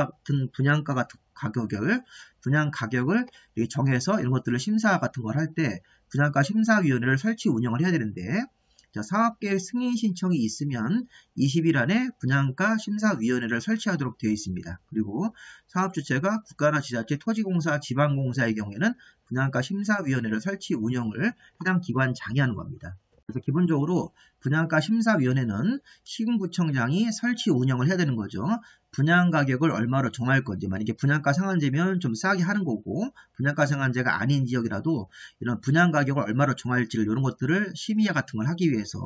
가격을 정해서 이런 것들을 심사 같은 걸 할 때 분양가 심사위원회를 설치 운영을 해야 되는데, 자, 사업계획 승인 신청이 있으면 20일 안에 분양가 심사위원회를 설치하도록 되어 있습니다. 그리고 사업 주체가 국가나 지자체, 토지공사, 지방공사의 경우에는 분양가 심사위원회를 설치 운영을 해당 기관 장이 하는 겁니다. 그래서 기본적으로 분양가 심사위원회는 시군구청장이 설치 운영을 해야 되는 거죠. 분양가격을 얼마로 정할 건지, 만약에 분양가 상한제면 좀 싸게 하는 거고, 분양가 상한제가 아닌 지역이라도 이런 분양가격을 얼마로 정할지를 이런 것들을 심의회 같은 걸 하기 위해서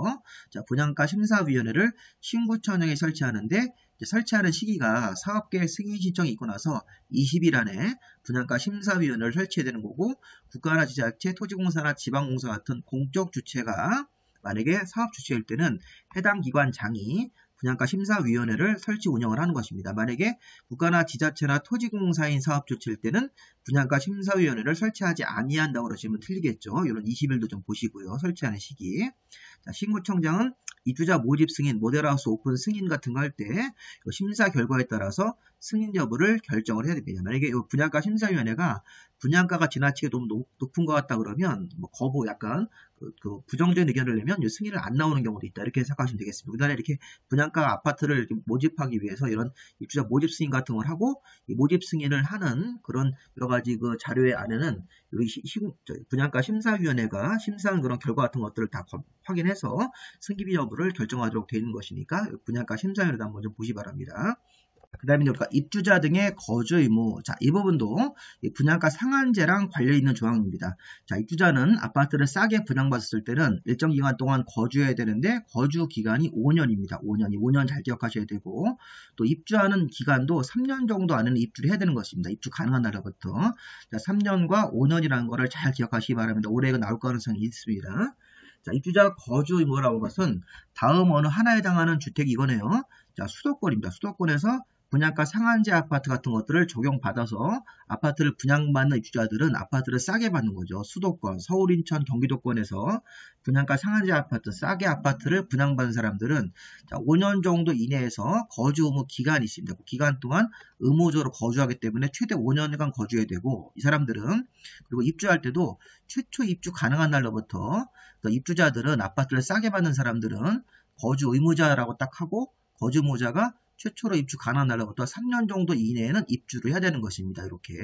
분양가 심사위원회를 시군구청장이 설치하는데, 설치하는 시기가 사업계획 승인 신청이 있고 나서 20일 안에 분양가 심사위원회를 설치해야 되는 거고, 국가나 지자체, 토지공사나 지방공사 같은 공적 주체가 만약에 사업 주체일 때는 해당 기관장이 분양가 심사위원회를 설치 운영을 하는 것입니다. 만약에 국가나 지자체나 토지공사인 사업 주체일 때는 분양가 심사위원회를 설치하지 아니한다고 그러시면 틀리겠죠. 이런 20일도 좀 보시고요. 설치하는 시기. 시군구청장은 입주자 모집 승인, 모델하우스 오픈 승인 같은 거 할 때 심사 결과에 따라서 승인 여부를 결정을 해야 됩니다. 만약에 분양가 심사위원회가 분양가가 지나치게 너무 높은 것 같다 그러면 거부 약간 부정적인 의견을 내면 승인을 안 나오는 경우도 있다. 이렇게 생각하시면 되겠습니다. 우리나라에 이렇게 분양가 아파트를 모집하기 위해서 이런 입주자 모집 승인 같은 걸 하고 이 모집 승인을 하는 그런 여러 가지 그 자료의 안에는 분양가 심사위원회가 심사한 그런 결과 같은 것들을 다 확인해서 승인 여부를 결정하도록 되어 있는 것이니까 분양가 심사위원회도 한번 좀 보시 바랍니다. 그 다음에 우리가 입주자 등의 거주 의무. 자, 이 부분도 분양가 상한제랑 관련 있는 조항입니다. 자, 입주자는 아파트를 싸게 분양받았을 때는 일정 기간 동안 거주해야 되는데 거주 기간이 5년입니다. 5년 잘 기억하셔야 되고 또 입주하는 기간도 3년 정도 안에는 입주를 해야 되는 것입니다. 입주 가능한 날로부터. 자, 3년과 5년이라는 거를 잘 기억하시기 바랍니다. 올해 이거 나올 가능성이 있습니다. 자, 입주자 거주 의무라는 것은 다음 어느 하나에 해당하는 주택이 이거네요. 자, 수도권입니다. 수도권에서 분양가 상한제 아파트 같은 것들을 적용받아서 아파트를 분양받는 입주자들은 아파트를 싸게 받는 거죠. 수도권, 서울, 인천, 경기도권에서 분양가 상한제 아파트, 싸게 아파트를 분양받는 사람들은 5년 정도 이내에서 거주 의무 기간이 있습니다. 그 기간 동안 의무적으로 거주하기 때문에 최대 5년간 거주해야 되고 이 사람들은 그리고 입주할 때도 최초 입주 가능한 날로부터 입주자들은 아파트를 싸게 받는 사람들은 거주 의무자라고 딱 하고 거주 의무자가 최초로 입주 가능한 날로부터 3년 정도 이내에는 입주를 해야 되는 것입니다. 이렇게.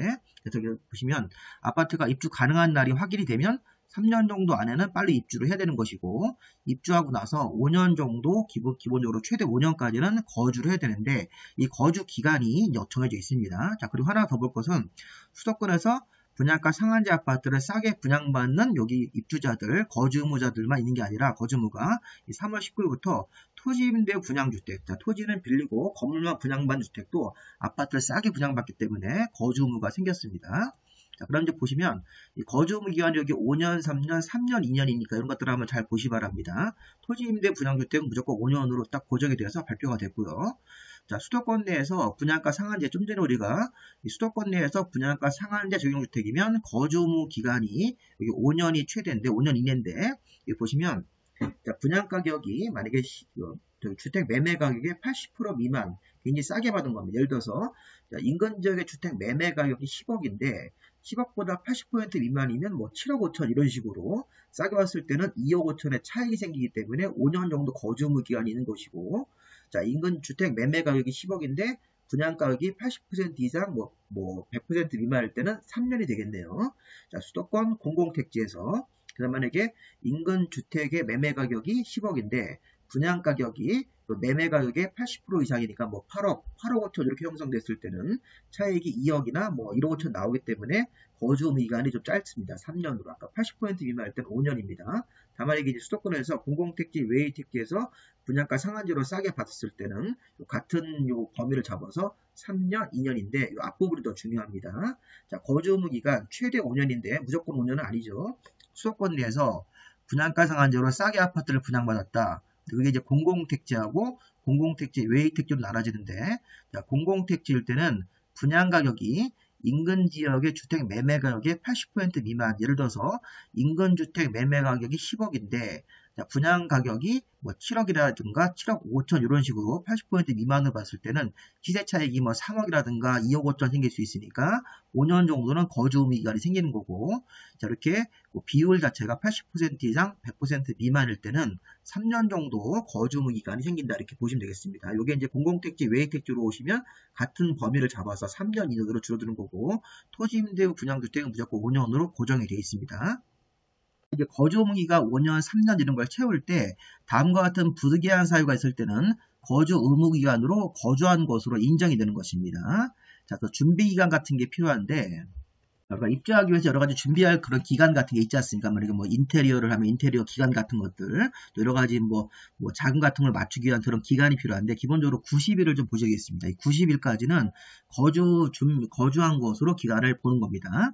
그래서 여기 보시면 아파트가 입주 가능한 날이 확인이 되면 3년 정도 안에는 빨리 입주를 해야 되는 것이고 입주하고 나서 5년 정도 기본적으로 최대 5년까지는 거주를 해야 되는데 이 거주 기간이 정해져 있습니다. 자, 그리고 하나 더 볼 것은 수도권에서 분양가 상한제 아파트를 싸게 분양받는 여기 입주자들, 거주 의무자들만 있는 게 아니라 거주 의무가 3월 19일부터 토지임대 분양주택, 자, 토지는 빌리고 건물만 분양받는 주택도 아파트를 싸게 분양받기 때문에 거주 의무가 생겼습니다. 자, 그럼 이제 보시면 이 거주 의무 기간이 여기 5년, 3년, 3년, 2년이니까 이런 것들을 한번 잘 보시 바랍니다. 토지임대 분양주택은 무조건 5년으로 딱 고정이 되어서 발표가 됐고요. 자, 수도권 내에서 분양가 상한제, 좀 전에 우리가 이 수도권 내에서 분양가 상한제 적용주택이면 거주 의무 기간이 여기 5년이 최대인데, 5년 이내인데, 여기 보시면, 자, 분양가격이 만약에 주택 매매 가격의 80% 미만, 굉장히 싸게 받은 겁니다. 예를 들어서, 자, 인근 지역의 주택 매매 가격이 10억인데, 10억보다 80% 미만이면 뭐 7억 5천 이런 식으로 싸게 봤을 때는 2억 5천의 차익이 생기기 때문에 5년 정도 거주 의무 기간이 있는 것이고, 자, 인근 주택 매매 가격이 10억인데 분양 가격이 80% 이상 뭐 100% 미만일 때는 3년이 되겠네요. 자, 수도권 공공택지에서 그다음 만약에 인근 주택의 매매 가격이 10억인데 분양 가격이 매매 가격의 80% 이상이니까 뭐 8억 5천 이렇게 형성됐을 때는 차익이 2억이나 뭐 1억 5천 나오기 때문에 거주 의무 기간이 좀 짧습니다. 3년으로. 아까 80% 미만일 때는 5년입니다. 다만 이게 이제 수도권에서 공공택지, 외의택지에서 분양가 상한제로 싸게 받았을 때는 같은 요 범위를 잡아서 3년, 2년인데 이 앞부분이 더 중요합니다. 자, 거주 의무 기간 최대 5년인데 무조건 5년은 아니죠. 수도권 내에서 분양가 상한제로 싸게 아파트를 분양받았다. 그게 이제 공공택지하고 공공택지, 외의택지로 나눠지는데, 자, 공공택지일 때는 분양가격이 인근 지역의 주택 매매 가격의 80% 미만, 예를 들어서 인근 주택 매매 가격이 10억인데 분양 가격이 뭐 7억이라든가 7억 5천 이런 식으로 80% 미만을 봤을 때는 시세 차익이 뭐 3억이라든가 2억 5천 생길 수 있으니까 5년 정도는 거주 의무 기간이 생기는 거고, 자, 이렇게 비율 자체가 80% 이상 100% 미만일 때는 3년 정도 거주 의무 기간이 생긴다 이렇게 보시면 되겠습니다. 이게 이제 공공택지, 외의택지로 오시면 같은 범위를 잡아서 3년 이내로 줄어드는 거고 토지 임대 분양주택은 무조건 5년으로 고정이 되어 있습니다. 이제 거주 의무기가 5년, 3년 이런 걸 채울 때 다음과 같은 부득이한 사유가 있을 때는 거주 의무기간으로 거주한 것으로 인정이 되는 것입니다. 자, 또 준비기간 같은 게 필요한데 그러니까 입주하기 위해서 여러 가지 준비할 그런 기간 같은 게 있지 않습니까? 만약에 뭐 인테리어를 하면 인테리어 기간 같은 것들, 또 여러 가지 뭐 자금 같은 걸 맞추기 위한 그런 기간이 필요한데 기본적으로 90일을 좀 보셔야겠습니다. 이 90일까지는 거주한 것으로 기간을 보는 겁니다.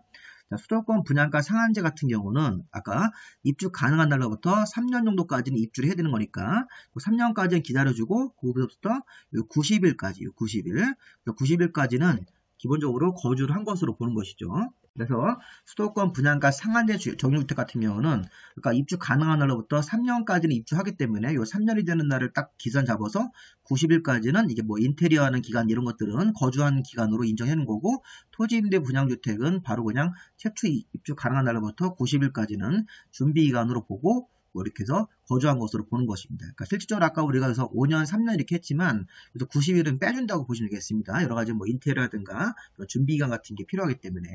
자, 수도권 분양가 상한제 같은 경우는 아까 입주 가능한 날로부터 3년 정도까지는 입주를 해야 되는 거니까 그 3년까지는 기다려주고 그거부터 90일까지, 90일, 90일까지는 기본적으로 거주를 한 것으로 보는 것이죠. 그래서 수도권 분양가 상한제 정유주택 같은 경우는 그러니까 입주 가능한 날로부터 3년까지는 입주하기 때문에 이 3년이 되는 날을 딱 기산 잡아서 90일까지는 이게 뭐 인테리어하는 기간 이런 것들은 거주한 기간으로 인정하는 거고 토지임대 분양주택은 바로 그냥 최초 입주 가능한 날로부터 90일까지는 준비기간으로 보고 뭐 이렇게 해서 거주한 것으로 보는 것입니다. 그러니까 실질적으로 아까 우리가 그래서 5년, 3년 이렇게 했지만 90일은 빼준다고 보시면 되겠습니다. 여러 가지 뭐 인테리어라든가 준비기간 같은 게 필요하기 때문에.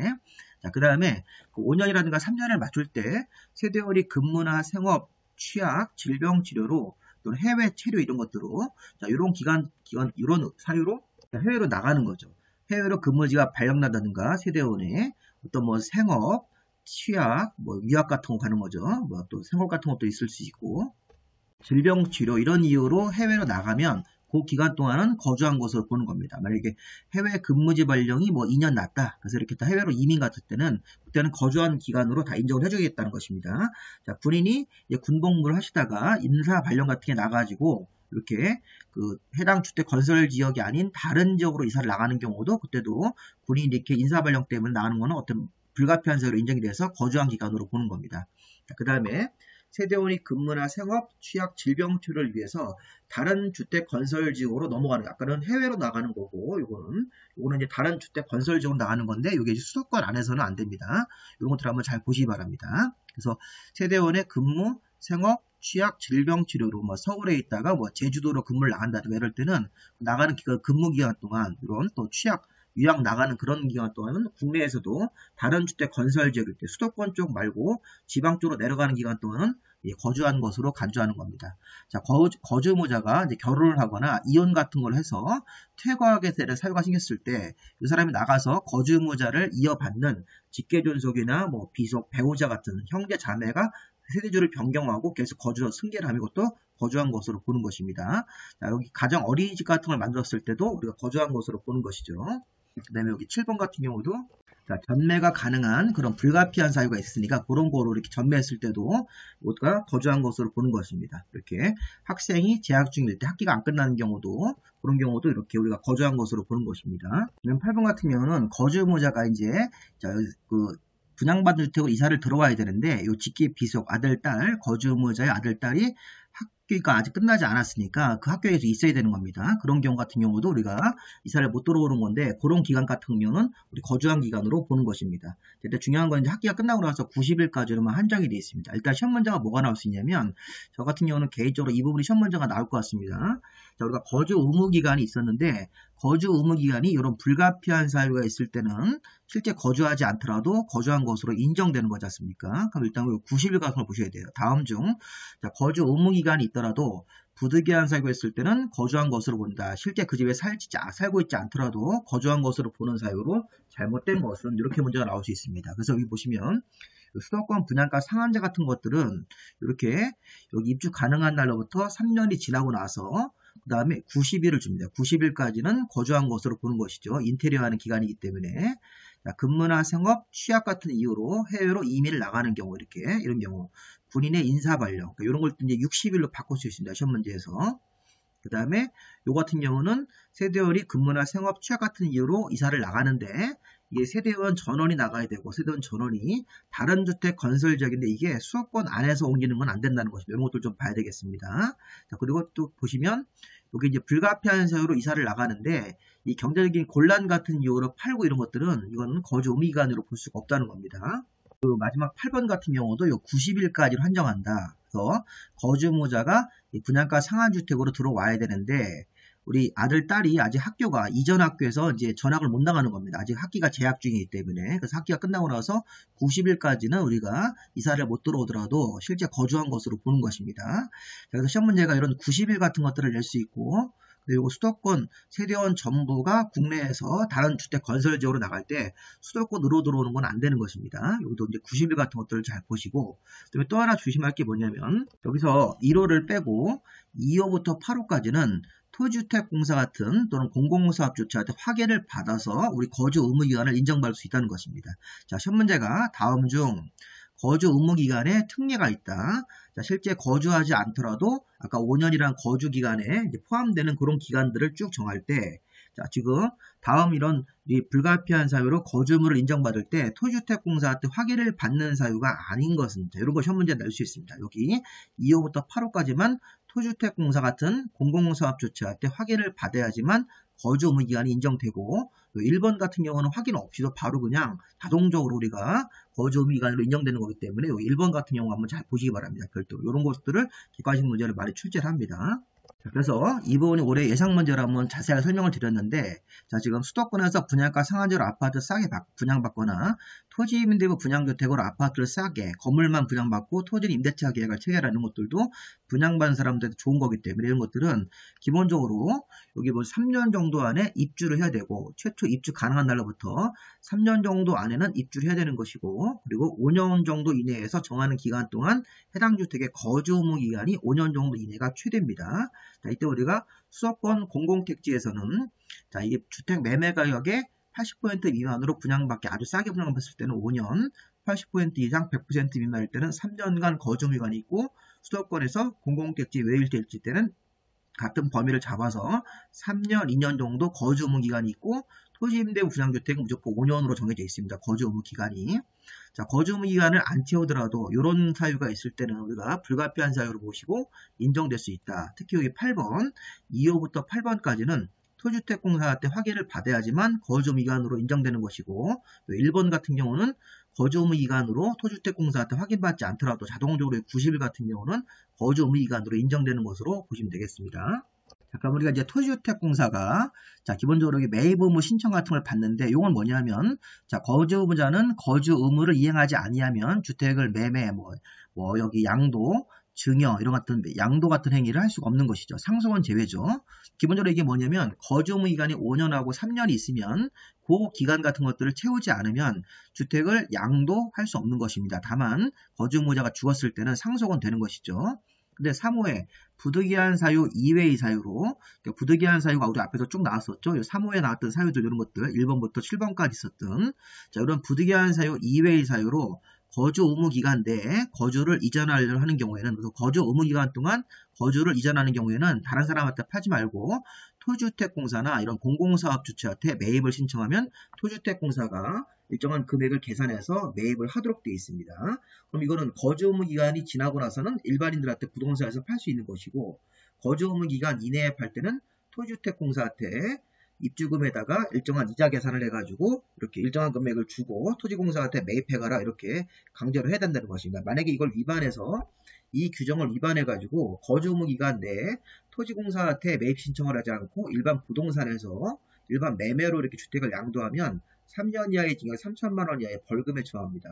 자, 그 다음에 5년이라든가 3년을 맞출 때 세대원이 근무나 생업, 취약, 질병 치료로 또는 해외 체류 이런 것들로 자, 이런 기간 이런 사유로 해외로 나가는 거죠. 해외로 근무지가 발령나다든가 세대원의 어떤 뭐 생업, 취약, 뭐 유학 같은 거 가는 거죠. 뭐 또 생업 같은 것도 있을 수 있고 질병 치료 이런 이유로 해외로 나가면 그 기간 동안은 거주한 것으로 보는 겁니다. 만약에 해외 근무지 발령이 뭐 2년 났다. 그래서 이렇게 다 해외로 이민 갔을 때는 그때는 거주한 기간으로 다 인정을 해주겠다는 것입니다. 자, 군인이 군복무를 하시다가 인사 발령 같은 게 나가지고 이렇게 그 해당 주택 건설 지역이 아닌 다른 지역으로 이사를 나가는 경우도 그때도 군인이 이렇게 인사 발령 때문에 나가는 거는 어떤 불가피한 사유로 인정이 돼서 거주한 기간으로 보는 겁니다. 그 다음에 세대원이 근무나 생업, 취약, 질병 치료를 위해서 다른 주택 건설 지역으로 넘어가는 거. 아까는 해외로 나가는 거고, 요거는 이제 다른 주택 건설 지역으로 나가는 건데, 이게 수도권 안에서는 안 됩니다. 이런 것들 한번 잘 보시기 바랍니다. 그래서 세대원의 근무, 생업, 취약, 질병 치료로 뭐 서울에 있다가 뭐 제주도로 근무를 나간다든가 이럴 때는 나가는 기간, 근무 기간 동안 이런 또 취약, 유학 나가는 그런 기간 동안은 국내에서도 다른 주택 건설 지역일 때 수도권 쪽 말고 지방 쪽으로 내려가는 기간 동안은 거주한 것으로 간주하는 겁니다. 자, 거주의무자가 이제 결혼을 하거나 이혼 같은 걸 해서 퇴거하게 되는 사유가 생겼을 때 이 사람이 나가서 거주의무자를 이어받는 직계존속이나 뭐 비속, 배우자 같은 형제 자매가 세대주를 변경하고 계속 승계를 하면 이것도 거주한 것으로 보는 것입니다. 자, 여기 가정 어린이집 같은 걸 만들었을 때도 우리가 거주한 것으로 보는 것이죠. 그 다음에 여기 7번 같은 경우도 자, 전매가 가능한 그런 불가피한 사유가 있으니까 그런 거로 이렇게 전매했을 때도 우리가 거주한 것으로 보는 것입니다. 이렇게 학생이 재학 중일 때 학기가 안 끝나는 경우도 그런 경우도 이렇게 우리가 거주한 것으로 보는 것입니다. 8번 같은 경우는 거주의무자가 이제 분양받은 주택으로 이사를 들어와야 되는데 이 직계 비속 아들, 딸, 거주의무자의 아들, 딸이 학교가 아직 끝나지 않았으니까 그 학교에서 있어야 되는 겁니다. 그런 경우 같은 경우도 우리가 이사를 못 들어오는 건데 그런 기간 같은 경우는 우리 거주한 기간으로 보는 것입니다. 일단 중요한 건 이제 학기가 끝나고 나서 90일까지로만 한정이 되어 있습니다. 일단 시험 문제가 뭐가 나올 수 있냐면 저 같은 경우는 개인적으로 이 부분이 시험 문제가 나올 것 같습니다. 자, 우리가 거주 의무 기간이 있었는데 거주 의무 기간이 이런 불가피한 사유가 있을 때는 실제 거주하지 않더라도 거주한 것으로 인정되는 거지 않습니까? 그럼 일단 90일 가성을 보셔야 돼요. 다음 중 자, 거주 의무 기간이 있더라도 부득이한 사유가 있을 때는 거주한 것으로 본다. 실제 그 집에 살고 있지 않더라도 거주한 것으로 보는 사유로 잘못된 것은 이렇게 문제가 나올 수 있습니다. 그래서 여기 보시면 수도권 분양가 상한제 같은 것들은 이렇게 여기 입주 가능한 날로부터 3년이 지나고 나서 그 다음에 90일을 줍니다. 90일까지는 거주한 것으로 보는 것이죠. 인테리어 하는 기간이기 때문에 자, 근무나 생업, 취약 같은 이유로 해외로 이민을 나가는 경우 이런 경우 군인의 인사 발령 이런 걸 이제 60일로 바꿀 수 있습니다. 시험 문제에서. 그 다음에 요 같은 경우는 세대원이 근무나 생업, 취약 같은 이유로 이사를 나가는데 이게 세대원 전원이 나가야 되고 세대원 전원이 다른 주택 건설 지역인데 이게 수도권 안에서 옮기는 건 안 된다는 것입니다. 이런 것들 좀 봐야 되겠습니다. 자, 그리고 또 보시면 여기 이제 불가피한 사유로 이사를 나가는데 이 경제적인 곤란 같은 이유로 팔고 이런 것들은 이거는 거주 의무 기간으로 볼 수가 없다는 겁니다. 그 마지막 8번 같은 경우도 요 90일까지로 한정한다. 그래서 거주의무자가 분양가 상한주택으로 들어와야 되는데 우리 아들, 딸이 아직 학교가 이전 학교에서 이제 전학을 못 나가는 겁니다. 아직 학기가 재학 중이기 때문에. 그래서 학기가 끝나고 나서 90일까지는 우리가 이사를 못 들어오더라도 실제 거주한 것으로 보는 것입니다. 그래서 시험 문제가 이런 90일 같은 것들을 낼 수 있고, 그리고 수도권 세대원 전부가 국내에서 다른 주택 건설 지역으로 나갈 때 수도권으로 들어오는 건 안 되는 것입니다. 여기도 이제 90일 같은 것들을 잘 보시고, 그다음에 또 하나 조심할 게 뭐냐면 여기서 1호를 빼고 2호부터 8호까지는 토지주택공사 같은 또는 공공사업주체한테 확인을 받아서 우리 거주 의무기간을 인정받을 수 있다는 것입니다. 자, 시험 문제가 다음 중 거주 의무기간에 특례가 있다. 자, 실제 거주하지 않더라도 아까 5년이란 거주기간에 포함되는 그런 기간들을 쭉 정할 때, 자, 지금 다음 이런 불가피한 사유로 거주 의무를 인정받을 때 토지주택공사한테 확인을 받는 사유가 아닌 것은, 자, 이런 거 시험 문제 낼 수 있습니다. 여기 2호부터 8호까지만 토지주택공사 같은 공공사업주체한테 확인을 받아야지만 거주 의무 기간이 인정되고, 1번 같은 경우는 확인 없이도 바로 그냥 자동적으로 우리가 거주 의무 기간으로 인정되는 거기 때문에 1번 같은 경우 한번 잘 보시기 바랍니다. 별도로 이런 것들을 객관식 문제를 많이 출제를 합니다. 자, 그래서 이 부분이 올해 예상 문제로 한번 자세하게 설명을 드렸는데, 자, 지금 수도권에서 분양가 상한제로 아파트 싸게 분양받거나 토지 임대부 분양주택으로 아파트를 싸게 건물만 분양받고 토지는 임대차 계약을 체결하는 것들도 분양받은 사람들한테 좋은 거기 때문에 이런 것들은 기본적으로 여기 뭐 3년 정도 안에 입주를 해야 되고, 최초 입주 가능한 날로부터 3년 정도 안에는 입주를 해야 되는 것이고, 그리고 5년 정도 이내에서 정하는 기간 동안 해당 주택의 거주 의무 기간이 5년 정도 이내가 최대입니다. 자, 이때 우리가 수도권 공공택지에서는, 자, 이게 주택 매매 가격의 80% 미만으로 분양받기 아주 싸게 분양받았을 때는 5년, 80% 이상 100% 미만일 때는 3년간 거주 기간이 있고, 수도권에서 공공택지 외일택지 때는 같은 범위를 잡아서 3년, 2년 정도 거주 의무 기간이 있고, 토지 임대부 분양주택은 무조건 5년으로 정해져 있습니다. 거주 의무 기간이. 자, 거주 의무 기간을 안 채우더라도 이런 사유가 있을 때는 우리가 불가피한 사유로 보시고 인정될 수 있다. 특히 여기 8번, 2호부터 8번까지는 토지주택공사한테 확인을 받아야지만 거주 의무 기간으로 인정되는 것이고, 1번 같은 경우는 거주 의무 기간으로 토지주택공사한테 확인받지 않더라도 자동적으로 90일 같은 경우는 거주 의무 기간으로 인정되는 것으로 보시면 되겠습니다. 자, 그럼 우리가 이제 토지주택공사가, 자, 기본적으로 매입 의무 신청 같은 걸 받는데, 이건 뭐냐면, 자, 거주 의무자는 거주 의무를 이행하지 아니하면 주택을 매매, 여기 양도, 증여, 이런 같은 양도 같은 행위를 할 수가 없는 것이죠. 상속은 제외죠. 기본적으로 이게 뭐냐면, 거주 의무 기간이 5년하고 3년이 있으면, 그 기간 같은 것들을 채우지 않으면 주택을 양도할 수 없는 것입니다. 다만, 거주 의무자가 죽었을 때는 상속은 되는 것이죠. 근데 3호에 부득이한 사유 이외의 사유로, 그러니까 부득이한 사유가 우리 앞에서 쭉 나왔었죠. 3호에 나왔던 사유들 이런 것들 1번부터 7번까지 있었던, 자, 이런 부득이한 사유 이외의 사유로 거주 의무 기간 내에 거주를 이전하려 하는 경우에는, 거주 의무 기간 동안 거주를 이전하는 경우에는 다른 사람한테 팔지 말고 토지주택공사나 이런 공공사업 주체한테 매입을 신청하면 토지주택공사가 일정한 금액을 계산해서 매입을 하도록 되어 있습니다. 그럼 이거는 거주 의무 기간이 지나고 나서는 일반인들한테 부동산에서 팔 수 있는 것이고, 거주 의무 기간 이내에 팔 때는 토지주택공사한테 입주금에다가 일정한 이자 계산을 해가지고 이렇게 일정한 금액을 주고 토지공사한테 매입해가라 이렇게 강제로 해야 된다는 것입니다. 만약에 이걸 위반해서 이 규정을 위반해가지고 거주 의무 기간 내에 토지공사한테 매입 신청을 하지 않고 일반 부동산에서 일반 매매로 이렇게 주택을 양도하면 3년 이하의 징역 3천만 원 이하의 벌금에 처합니다.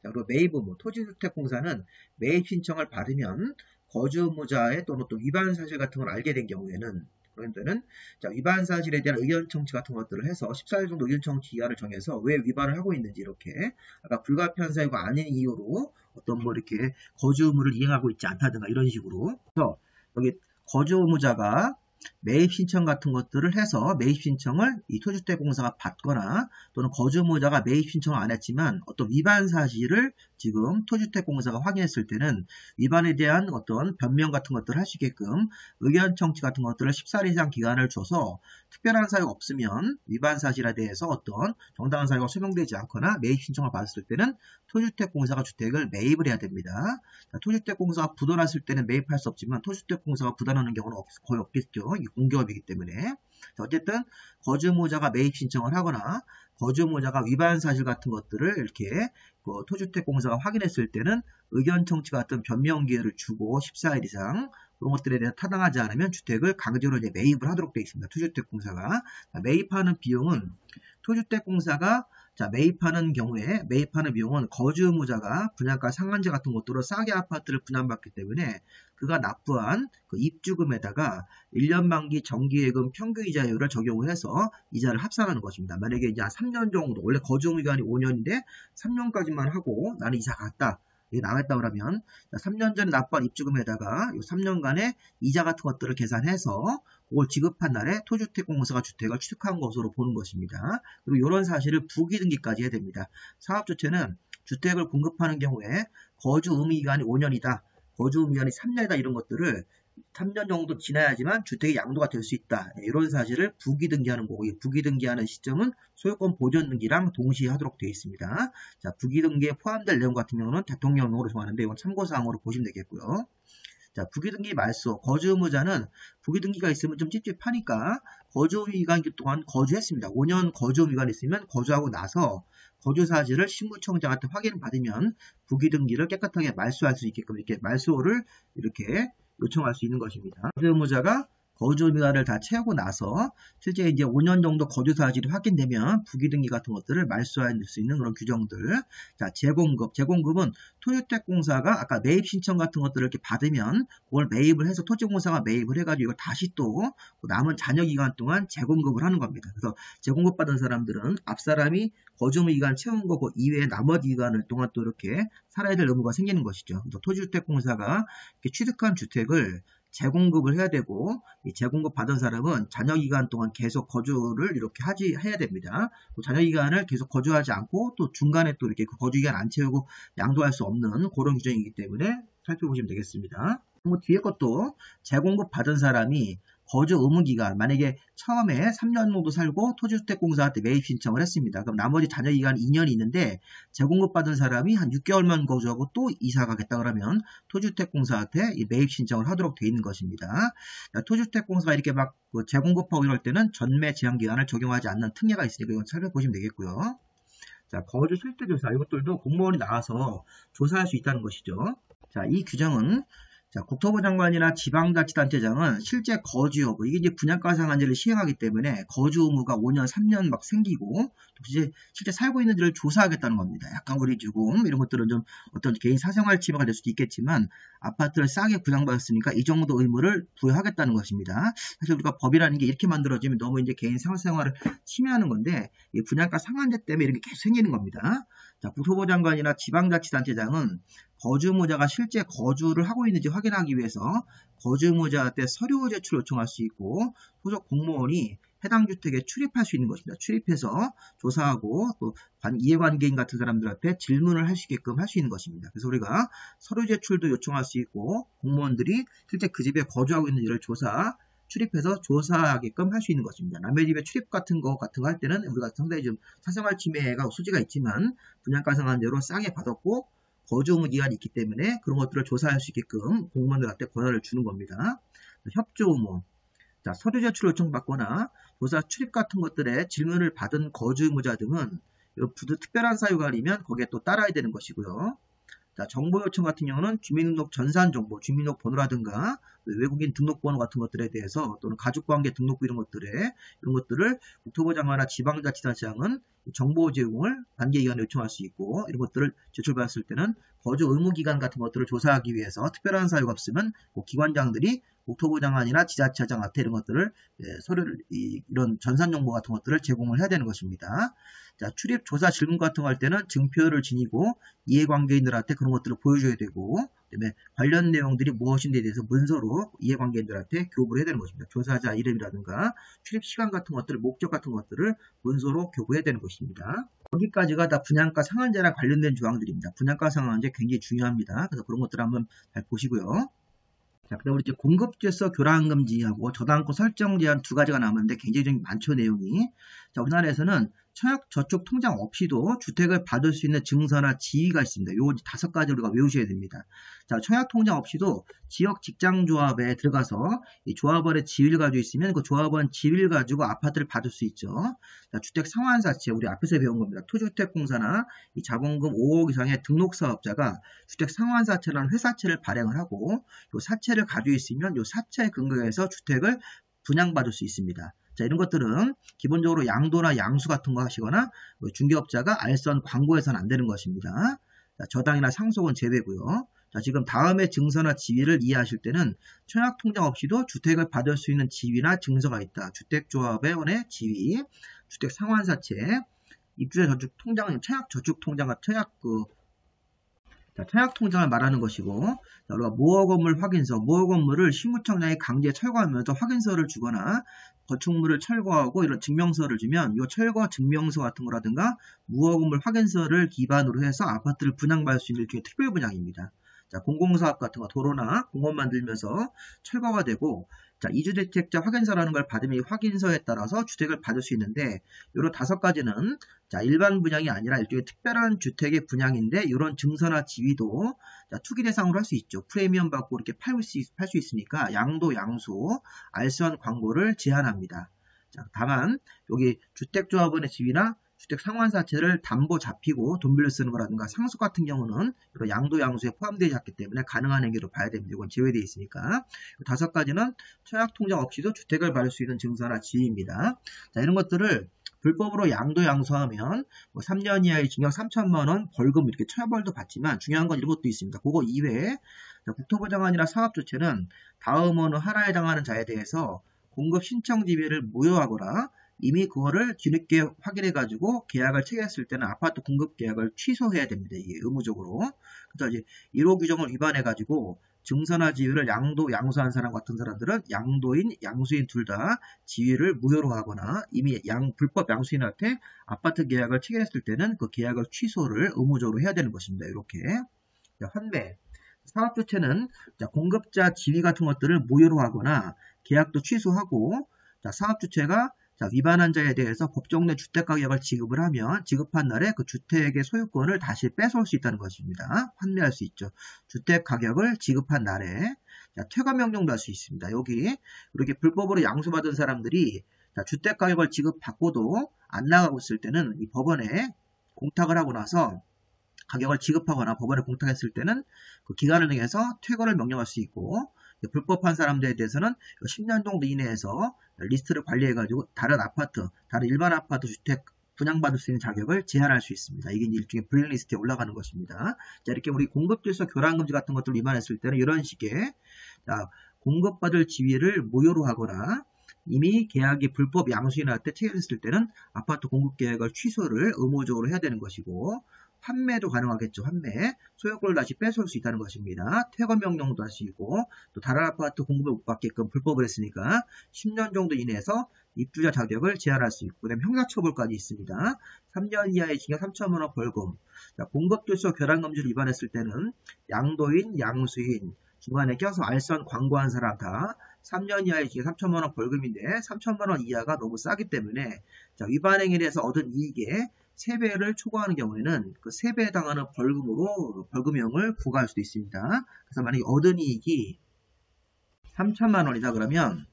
자, 그리고 매입 의무, 토지주택공사는 매입 신청을 받으면 거주 의무자의 또는 또 위반 사실 같은 걸 알게 된 경우에는, 그런 때는, 자, 위반 사실에 대한 의견 청취 같은 것들을 해서 14일 정도 의견 청취 기간을 정해서 왜 위반을 하고 있는지 이렇게, 아까 불가피한 사유가 아닌 이유로 어떤 이렇게 거주 의무를 이행하고 있지 않다든가 이런 식으로. 그래서 여기 거주 의무자가 매입 신청 같은 것들을 해서 매입 신청을 이 토지주택공사가 받거나, 또는 거주 의무자가 매입 신청을 안 했지만 어떤 위반 사실을 지금 토지주택공사가 확인했을 때는 위반에 대한 어떤 변명 같은 것들을 할 수 있게끔 의견 청취 같은 것들을 14일 이상 기간을 줘서 특별한 사유가 없으면 위반 사실에 대해서 어떤 정당한 사유가 소명되지 않거나 매입 신청을 받았을 때는 토지주택공사가 주택을 매입을 해야 됩니다. 토지주택공사가 부도났을 때는 매입할 수 없지만 토지주택공사가 부도나는 경우는 거의 없겠죠. 이게 공기업이기 때문에. 어쨌든 거주 의무자가 매입 신청을 하거나 거주 의무자가 위반 사실 같은 것들을 이렇게 토지주택공사가 확인했을 때는 의견 청취 같은 변명 기회를 주고 14일 이상 그런 것들에 대해서 타당하지 않으면 주택을 강제로 이제 매입을 하도록 되어 있습니다. 토주택공사가. 매입하는 비용은 토주택공사가 매입하는 비용은 거주 의무자가 분양가 상한제 같은 것들로 싸게 아파트를 분양받기 때문에 그가 납부한 그 입주금에다가 1년 만기 정기예금 평균 이자율을 적용을 해서 이자를 합산하는 것입니다. 만약에 이제 3년 정도, 원래 거주 의무 기간이 5년인데 3년까지만 하고 나는 이사 갔다. 이게 나왔다 그러면 3년 전에 납부한 입주금에다가 3년간의 이자 같은 것들을 계산해서 그걸 지급한 날에 토주택공사가 주택을 취득한 것으로 보는 것입니다. 그리고 이런 사실을 부기등기까지 해야 됩니다. 사업주체는 주택을 공급하는 경우에 거주 의무기간이 5년이다. 거주 의무기간이 3년이다. 이런 것들을 3년 정도 지나야지만 주택이 양도가 될 수 있다. 이런 사실을 부기등기하는 거고, 이 부기등기하는 시점은 소유권 보존등기랑 동시에 하도록 되어 있습니다. 자, 부기등기에 포함될 내용 같은 경우는 대통령령으로 정하는데 이건 참고사항으로 보시면 되겠고요. 자, 부기등기 말소. 거주 의무자는 부기등기가 있으면 좀 찝찝하니까 거주 기간 동안 거주했습니다. 5년 거주 기간이 있으면 거주하고 나서 거주 사실을 신분청장한테 확인받으면 부기등기를 깨끗하게 말소할 수 있게끔 이렇게 말소를 이렇게 요청할 수 있는 것입니다. 거주 의무자가 거주 의무자를 다 채우고 나서 실제 이제 5년 정도 거주 사실이 확인되면 부기등기 같은 것들을 말소할 수 있는 그런 규정들. 자, 재공급은 토주택공사가 아까 매입 신청 같은 것들을 이렇게 받으면 그걸 매입을 해서 토지공사가 매입을 해가지고 이걸 다시 또 남은 잔여 기간 동안 재공급을 하는 겁니다. 그래서 재공급 받은 사람들은 앞 사람이 거주 의무 기간 채운 거고 이외에 나머지 기간을 동안 또 이렇게 살아야 될 의무가 생기는 것이죠. 그래서 토지주택공사가 이렇게 취득한 주택을 재공급을 해야 되고, 이 재공급 받은 사람은 잔여기간 동안 계속 거주를 이렇게 해야 됩니다. 잔여기간을 계속 거주하지 않고 또 중간에 또 이렇게 거주기간 안 채우고 양도할 수 없는 그런 규정이기 때문에 살펴보시면 되겠습니다. 뒤에 것도 재공급 받은 사람이 거주 의무기간, 만약에 처음에 3년 정도 살고 토지주택공사한테 매입 신청을 했습니다. 그럼 나머지 잔여기간 2년이 있는데 재공급 받은 사람이 한 6개월만 거주하고 또 이사 가겠다 그러면 토지주택공사한테 매입 신청을 하도록 되어 있는 것입니다. 토지주택공사가 이렇게 막 재공급하고 이럴 때는 전매 제한기간을 적용하지 않는 특례가 있으니까 이건 살펴보시면 되겠고요. 자, 거주 실태조사, 이것들도 공무원이 나와서 조사할 수 있다는 것이죠. 자, 이 규정은 국토부 장관이나 지방자치단체장은 실제 거주 여부, 이게 이제 분양가 상한제를 시행하기 때문에 거주 의무가 5년, 3년 막 생기고, 또 실제 살고 있는지를 조사하겠다는 겁니다. 약간 우리 조금 이런 것들은 좀 어떤 개인 사생활 침해가 될 수도 있겠지만, 아파트를 싸게 분양받았으니까 이 정도 의무를 부여하겠다는 것입니다. 사실 우리가 법이라는 게 이렇게 만들어지면 너무 이제 개인 생활을 침해하는 건데, 이 분양가 상한제 때문에 이렇게 계속 생기는 겁니다. 자, 국토부 장관이나 지방자치단체장은 거주 의무자가 실제 거주를 하고 있는지 확인하기 위해서 거주 의무자한테 서류 제출을 요청할 수 있고, 소속 공무원이 해당 주택에 출입할 수 있는 것입니다. 출입해서 조사하고 또 이해관계인 같은 사람들한테 질문을 할 수 있게끔 할 수 있는 것입니다. 그래서 우리가 서류 제출도 요청할 수 있고, 공무원들이 실제 그 집에 거주하고 있는지를 출입해서 조사하게끔 할 수 있는 것입니다. 남의 집에 출입 같은 거 할 때는 우리가 상당히 좀 사생활 침해가 소지가 있지만 분양가 상한제로 싸게 받았고 거주 의무 기간이 있기 때문에 그런 것들을 조사할 수 있게끔 공무원들한테 권한을 주는 겁니다. 협조 의무. 자, 서류 제출 요청받거나 조사 출입 같은 것들에 질문을 받은 거주 의무자 등은 특별한 사유가 아니면 거기에 또 따라야 되는 것이고요. 자, 정보 요청 같은 경우는 주민등록 전산 정보, 주민등록 번호라든가 외국인 등록번호 같은 것들에 대해서 또는 가족관계 등록부 이런 것들을 국토부 장관이나 지방자치단체장은 정보 제공을 단계기간에 요청할 수 있고, 이런 것들을 제출받았을 때는 거주 의무기간 같은 것들을 조사하기 위해서 특별한 사유가 없으면 기관장들이 국토부 장관이나 지자체장한테 이런 것들을 서류를 이런 전산 정보 같은 것들을 제공을 해야 되는 것입니다. 자, 출입 조사 질문 같은 거 할 때는 증표를 지니고 이해관계인들한테 그런 것들을 보여줘야 되고, 그다음에 관련 내용들이 무엇인지에 대해서 문서로 이해관계인들한테 교부를 해야 되는 것입니다. 조사자 이름이라든가 출입 시간 같은 것들을, 목적 같은 것들을 문서로 교부해야 되는 것입니다. 여기까지가 다 분양가 상한제랑 관련된 조항들입니다. 분양가 상한제 굉장히 중요합니다. 그래서 그런 것들을 한번 잘 보시고요. 자, 그다음 우리 이제 공급제서 교란금지하고 저당권 설정 제한 두 가지가 남았는데 굉장히 좀 많죠, 내용이. 자, 우리나라에서는 청약저축 통장 없이도 주택을 받을 수 있는 증서나 지위가 있습니다. 요 5가지 우리가 외우셔야 됩니다. 자, 청약통장 없이도 지역 직장조합에 들어가서 이 조합원의 지위를 가지고 있으면 그 조합원 지위를 가지고 아파트를 받을 수 있죠. 자, 주택 상환사채 우리 앞에서 배운 겁니다. 토주택공사나 이 자본금 5억 이상의 등록사업자가 주택 상환사채라는 회사채를 발행을 하고 요 사채를 가지고 있으면 요 사채에 근거해서 주택을 분양받을 수 있습니다. 자, 이런 것들은 기본적으로 양도나 양수 같은 거 하시거나 중개업자가 알선 광고해서는 안 되는 것입니다. 자, 저당이나 상속은 제외고요. 자, 지금 다음의 증서나 지위를 이해하실 때는 청약통장 없이도 주택을 받을 수 있는 지위나 증서가 있다. 주택조합원의 지위, 주택상환사채, 입주자저축통장, 청약저축통장과 청약통장을 말하는 것이고, 자, 우리가 무허건물 확인서, 무허건물을 시무청장이 강제 철거하면서 확인서를 주거나 건축물을 철거하고 이런 증명서를 주면 이 철거 증명서 같은 거라든가 무허건물 확인서를 기반으로 해서 아파트를 분양받을 수 있는 일종의 특별분양입니다. 자, 공공사업 같은 거 도로나 공원 만들면서 철거가 되고, 자, 이주대책자 확인서라는 걸 받으면 이 확인서에 따라서 주택을 받을 수 있는데, 요런 5가지는 자, 일반 분양이 아니라 일종의 특별한 주택의 분양인데, 이런 증서나 지위도 자, 투기 대상으로 할 수 있죠. 프리미엄 받고 이렇게 팔 수 있으니까 양도, 양수, 알선 광고를 제한합니다. 자, 다만 여기 주택조합원의 지위나 주택 상환사채를 담보 잡히고 돈 빌려 쓰는 거라든가 상속 같은 경우는 이런 양도 양수에 포함되지 않기 때문에 가능한 행위로 봐야 됩니다. 이건 제외되어 있으니까. 5가지는 청약통장 없이도 주택을 받을 수 있는 증서나 지위입니다. 자, 이런 것들을 불법으로 양도 양수하면 뭐 3년 이하의 징역 3천만 원, 벌금 이렇게 처벌도 받지만 중요한 건 이런 것도 있습니다. 그거 이외에 국토부 장관이나 사업주체는 다음 어느 하나에 해당하는 자에 대해서 공급 신청 지위를 무효하거나 이미 그거를 뒤늦게 확인해가지고 계약을 체결했을 때는 아파트 공급 계약을 취소해야 됩니다. 이게 의무적으로. 그래서 이제 1호 규정을 위반해가지고 증서나 지위를 양도, 양수한 사람 같은 사람들은 양도인, 양수인 둘 다 지위를 무효로 하거나 이미 불법 양수인한테 아파트 계약을 체결했을 때는 그 계약을 취소를 의무적으로 해야 되는 것입니다. 이렇게. 자, 환매. 사업주체는 공급자 지위 같은 것들을 무효로 하거나 계약도 취소하고, 자, 사업주체가 위반한 자에 대해서 법정 내 주택가격을 지급을 하면 지급한 날에 그 주택의 소유권을 다시 뺏어올 수 있다는 것입니다. 환매할 수 있죠. 주택가격을 지급한 날에 퇴거명령도 할 수 있습니다. 여기 이렇게 불법으로 양수받은 사람들이 주택가격을 지급받고도 안 나가고 있을 때는 이 법원에 공탁을 하고 나서 가격을 지급하거나 법원에 공탁했을 때는 그 기간을 정해서 퇴거를 명령할 수 있고, 불법한 사람들에 대해서는 10년 정도 이내에서 리스트를 관리해가지고 다른 일반 아파트 주택 분양받을 수 있는 자격을 제한할 수 있습니다. 이게 일종의 블랙리스트에 올라가는 것입니다. 자, 이렇게 우리 공급질서 교란금지 같은 것들을 위반했을 때는 이런 식의 공급받을 지위를 무효로 하거나 이미 계약이 불법 양수인할 때 체결했을 때는 아파트 공급 계약을 취소를 의무적으로 해야 되는 것이고, 환매도 가능하겠죠. 환매. 소유권을 다시 뺏어올 수 있다는 것입니다. 퇴거명령도 할 수 있고, 또 다른 아파트 공급을 못 받게끔 불법을 했으니까 10년 정도 이내에서 입주자 자격을 제한할 수 있고, 그다음에 형사처벌까지 있습니다. 3년 이하의 징역 3천만 원 벌금. 자, 공급질서 교란금지를 위반했을 때는 양도인, 양수인, 중간에 껴서 알선 광고한 사람 다 3년 이하의 징역 3천만 원 벌금인데 3천만 원 이하가 너무 싸기 때문에 위반 행위를 해서 얻은 이익의 3배를 초과하는 경우에는 그 3배에 해당하는 벌금으로 벌금형을 부과할 수도 있습니다. 그래서 만약에 얻은 이익이 3천만 원이다 그러면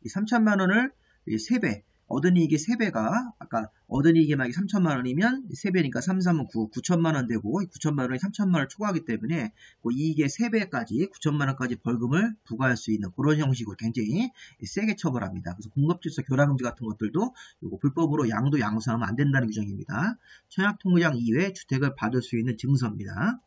이 3천만 원을 3배, 얻은 이익이 3배가 아까 얻은 이익이 만약에 3천만 원이면 3배니까 3, 3은 9, 9천만 원 되고 9천만 원이 3천만 원을 초과하기 때문에 그 이익의 3배까지 9천만 원까지 벌금을 부과할 수 있는 그런 형식으로 굉장히 세게 처벌합니다. 그래서 공급질서 교란금지 같은 것들도 이거 불법으로 양도 양수하면 안 된다는 규정입니다. 청약통장 이외에 주택을 받을 수 있는 증서입니다.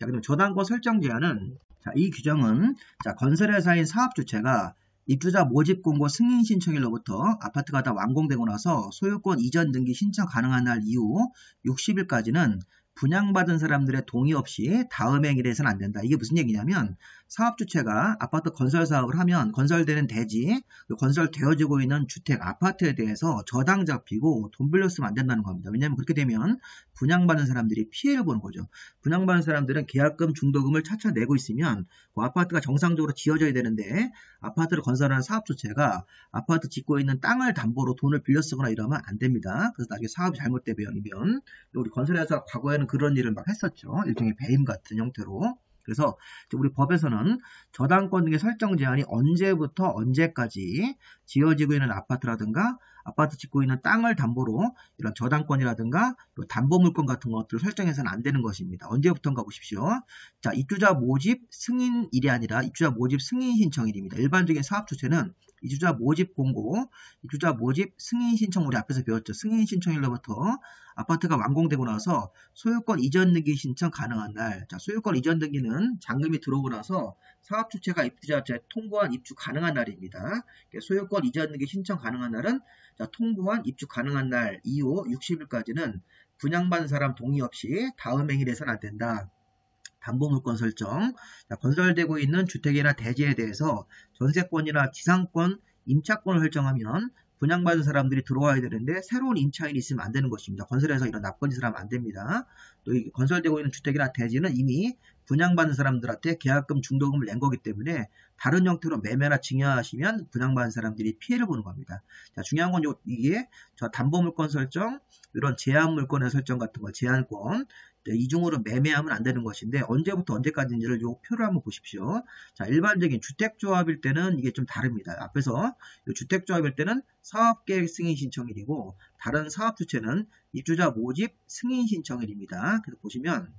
자, 그럼 저당권 설정 제한은 이 규정은 건설회사인 사업주체가 입주자 모집 공고 승인 신청일로부터 아파트가 다 완공되고 나서 소유권 이전 등기 신청 가능한 날 이후 60일까지는 분양받은 사람들의 동의 없이 다음 행위를 해서는 안 된다. 이게 무슨 얘기냐면 사업 주체가 아파트 건설 사업을 하면 건설되는 대지, 건설되어지고 있는 주택, 아파트에 대해서 저당 잡히고 돈 빌렸으면 안 된다는 겁니다. 왜냐하면 그렇게 되면 분양받는 사람들이 피해를 보는 거죠. 분양받는 사람들은 계약금, 중도금을 차차 내고 있으면 그 아파트가 정상적으로 지어져야 되는데 아파트를 건설하는 사업 주체가 아파트 짓고 있는 땅을 담보로 돈을 빌려 쓰거나 이러면 안 됩니다. 그래서 나중에 사업이 잘못되면 우리 건설회사 과거에는 그런 일을 막 했었죠. 일종의 배임 같은 형태로. 그래서 우리 법에서는 저당권 등의 설정 제한이 언제부터 언제까지 지어지고 있는 아파트라든가 아파트 짓고 있는 땅을 담보로 이런 저당권이라든가 담보물권 같은 것들을 설정해서는 안 되는 것입니다. 언제부터인가 보십시오. 자, 입주자 모집 승인일이 아니라 입주자 모집 승인 신청일입니다. 일반적인 사업 주체는 입주자 모집 공고, 입주자 모집 승인 신청 우리 앞에서 배웠죠. 승인 신청일로부터 아파트가 완공되고 나서 소유권 이전 등기 신청 가능한 날. 자, 소유권 이전 등기는 잔금이 들어오고 나서 사업 주체가 입주자한테 통보한 입주 가능한 날입니다. 소유권 이전 등기 신청 가능한 날은 자, 통보한 입주 가능한 날 이후 60일까지는 분양받은 사람 동의 없이 다음 행위를 해서는 안 된다. 담보물권 설정, 자, 건설되고 있는 주택이나 대지에 대해서 전세권이나 지상권, 임차권을 설정하면 분양받은 사람들이 들어와야 되는데 새로운 임차인이 있으면 안 되는 것입니다. 건설에서 이런 나쁜 짓을 하면 안 됩니다. 또 이 건설되고 있는 주택이나 대지는 이미 분양받은 사람들한테 계약금, 중도금을 낸 거기 때문에 다른 형태로 매매나 증여하시면 분양받은 사람들이 피해를 보는 겁니다. 자, 중요한 건 이게 저 담보물권 설정, 이런 제한물권의 설정 같은 거, 제한권, 이중으로 매매하면 안 되는 것인데 언제부터 언제까지인지를 요 표를 한번 보십시오. 자, 일반적인 주택조합일 때는 이게 좀 다릅니다. 앞에서 주택조합일 때는 사업계획 승인 신청일이고 다른 사업주체는 입주자 모집 승인 신청일입니다. 그래서 보시면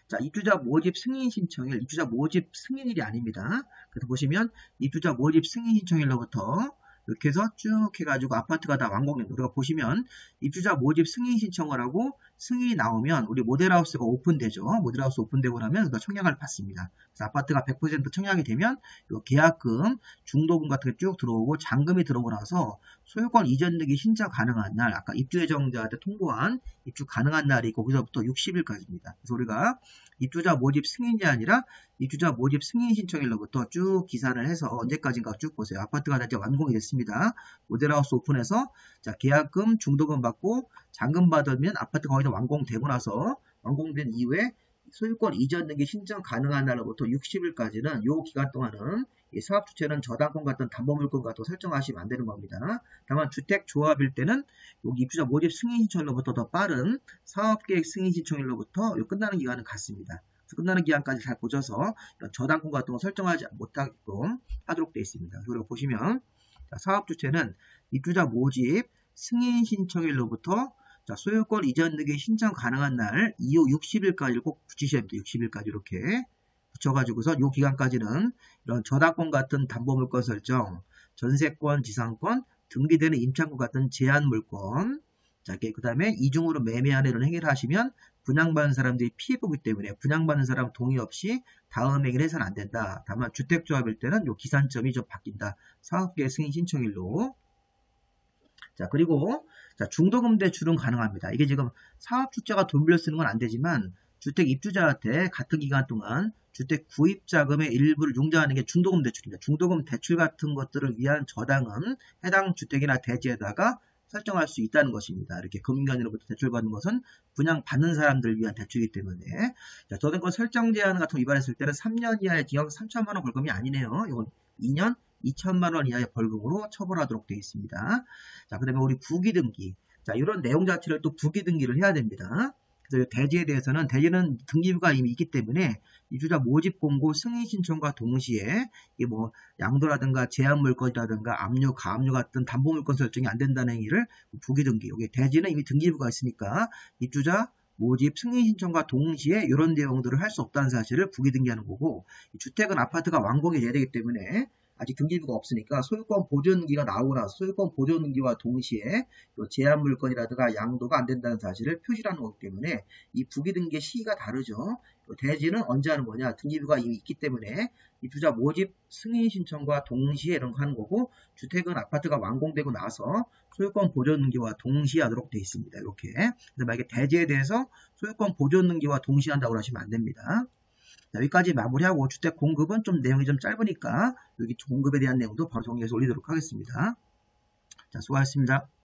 자, 입주자 모집 승인 신청일, 입주자 모집 승인일이 아닙니다. 그래서 보시면 입주자 모집 승인 신청일로부터 이렇게 해서 쭉 해가지고 아파트가 다 완공됩니다. 우리가 보시면 입주자 모집 승인 신청을 하고 승인이 나오면 우리 모델하우스가 오픈되죠. 모델하우스 오픈되고 나면 우리가 청약을 받습니다. 그래서 아파트가 100% 청약이 되면 계약금, 중도금 같은 게 쭉 들어오고 잔금이 들어오고 나서 소유권 이전 등기 신청 가능한 날, 아까 입주 예정자한테 통보한 입주 가능한 날이 거기서부터 60일까지입니다. 그래서 우리가 입주자 모집 승인이 아니라 입주자 모집 승인 신청일로부터 쭉 기산을 해서 언제까지인가 쭉 보세요. 아파트가 이제 완공이 됐습니다. 모델하우스 오픈해서 자, 계약금, 중도금 받고 잔금 받으면 아파트가 거의 다 완공되고 나서 완공된 이후에 소유권 이전 등기 신청 가능한 날로부터 60일까지는 이 기간 동안은 이 사업 주체는 저당권 같은 담보물권 같은 거 설정하시면 안 되는 겁니다. 다만 주택조합일 때는 여기 입주자 모집 승인 신청일로부터 더 빠른 사업계획 승인 신청일로부터 끝나는 기간은 같습니다. 끝나는 기간까지 잘 보셔서 이런 저당권 같은 거 설정하지 못하게끔 하도록 되어 있습니다. 그리고 보시면 사업 주체는 입주자 모집 승인 신청일로부터 자, 소유권 이전 등기 신청 가능한 날 이후 60일까지를 꼭 붙이셔야 됩니다. 60일까지 이렇게 붙여가지고서 이 기간까지는 이런 저당권 같은 담보물권 설정, 전세권, 지상권, 등기되는 임차권 같은 제한물권, 자, 그 다음에 이중으로 매매하는 이런 행위를 하시면 분양받는 사람들이 피해보기 때문에 분양받는 사람 동의 없이 다음 행위를 해서는 안 된다. 다만 주택조합일 때는 이 기산점이 좀 바뀐다. 사업계획 승인 신청일로. 자, 그리고 자, 중도금 대출은 가능합니다. 이게 지금 사업주체가 돈 빌려 쓰는 건 안 되지만 주택 입주자한테 같은 기간 동안 주택 구입 자금의 일부를 융자하는 게 중도금 대출입니다. 중도금 대출 같은 것들을 위한 저당은 해당 주택이나 대지에다가 설정할 수 있다는 것입니다. 이렇게 금융기관으로부터 대출받는 것은 분양받는 사람들을 위한 대출이기 때문에 자, 저당권 설정 제한 같은 거 위반했을 때는 3년 이하의 징역 3천만 원 벌금이 아니네요. 이건 2년 2천만 원 이하의 벌금으로 처벌하도록 되어 있습니다. 자, 그 다음에 우리 부기등기. 자, 이런 내용 자체를 또 부기등기를 해야 됩니다. 그래서 대지에 대해서는 대지는 등기부가 이미 있기 때문에 입주자 모집 공고 승인 신청과 동시에 이 뭐 양도라든가 제한물권이라든가 압류, 가압류 같은 담보물권 설정이 안 된다는 행위를 부기등기. 여기 대지는 이미 등기부가 있으니까 입주자 모집 승인 신청과 동시에 이런 내용들을 할 수 없다는 사실을 부기등기하는 거고 주택은 아파트가 완공이 돼야 되기 때문에 아직 등기부가 없으니까 소유권 보존등기가 나오고 나서 소유권 보존등기와 동시에 제한 물건이라든가 양도가 안 된다는 사실을 표시하는 거기 때문에 이 부기등기의 시기가 다르죠. 대지는 언제 하는 거냐? 등기부가 이미 있기 때문에 이 주자 모집 승인 신청과 동시에 이런 거 하는 거고, 주택은 아파트가 완공되고 나서 소유권 보존등기와 동시에 하도록 되어 있습니다. 이렇게. 근데 만약에 대지에 대해서 소유권 보존등기와 동시에 한다고 하시면 안 됩니다. 자, 여기까지 마무리하고 주택 공급은 좀 내용이 좀 짧으니까 여기 공급에 대한 내용도 바로 정리해서 올리도록 하겠습니다. 자, 수고하셨습니다.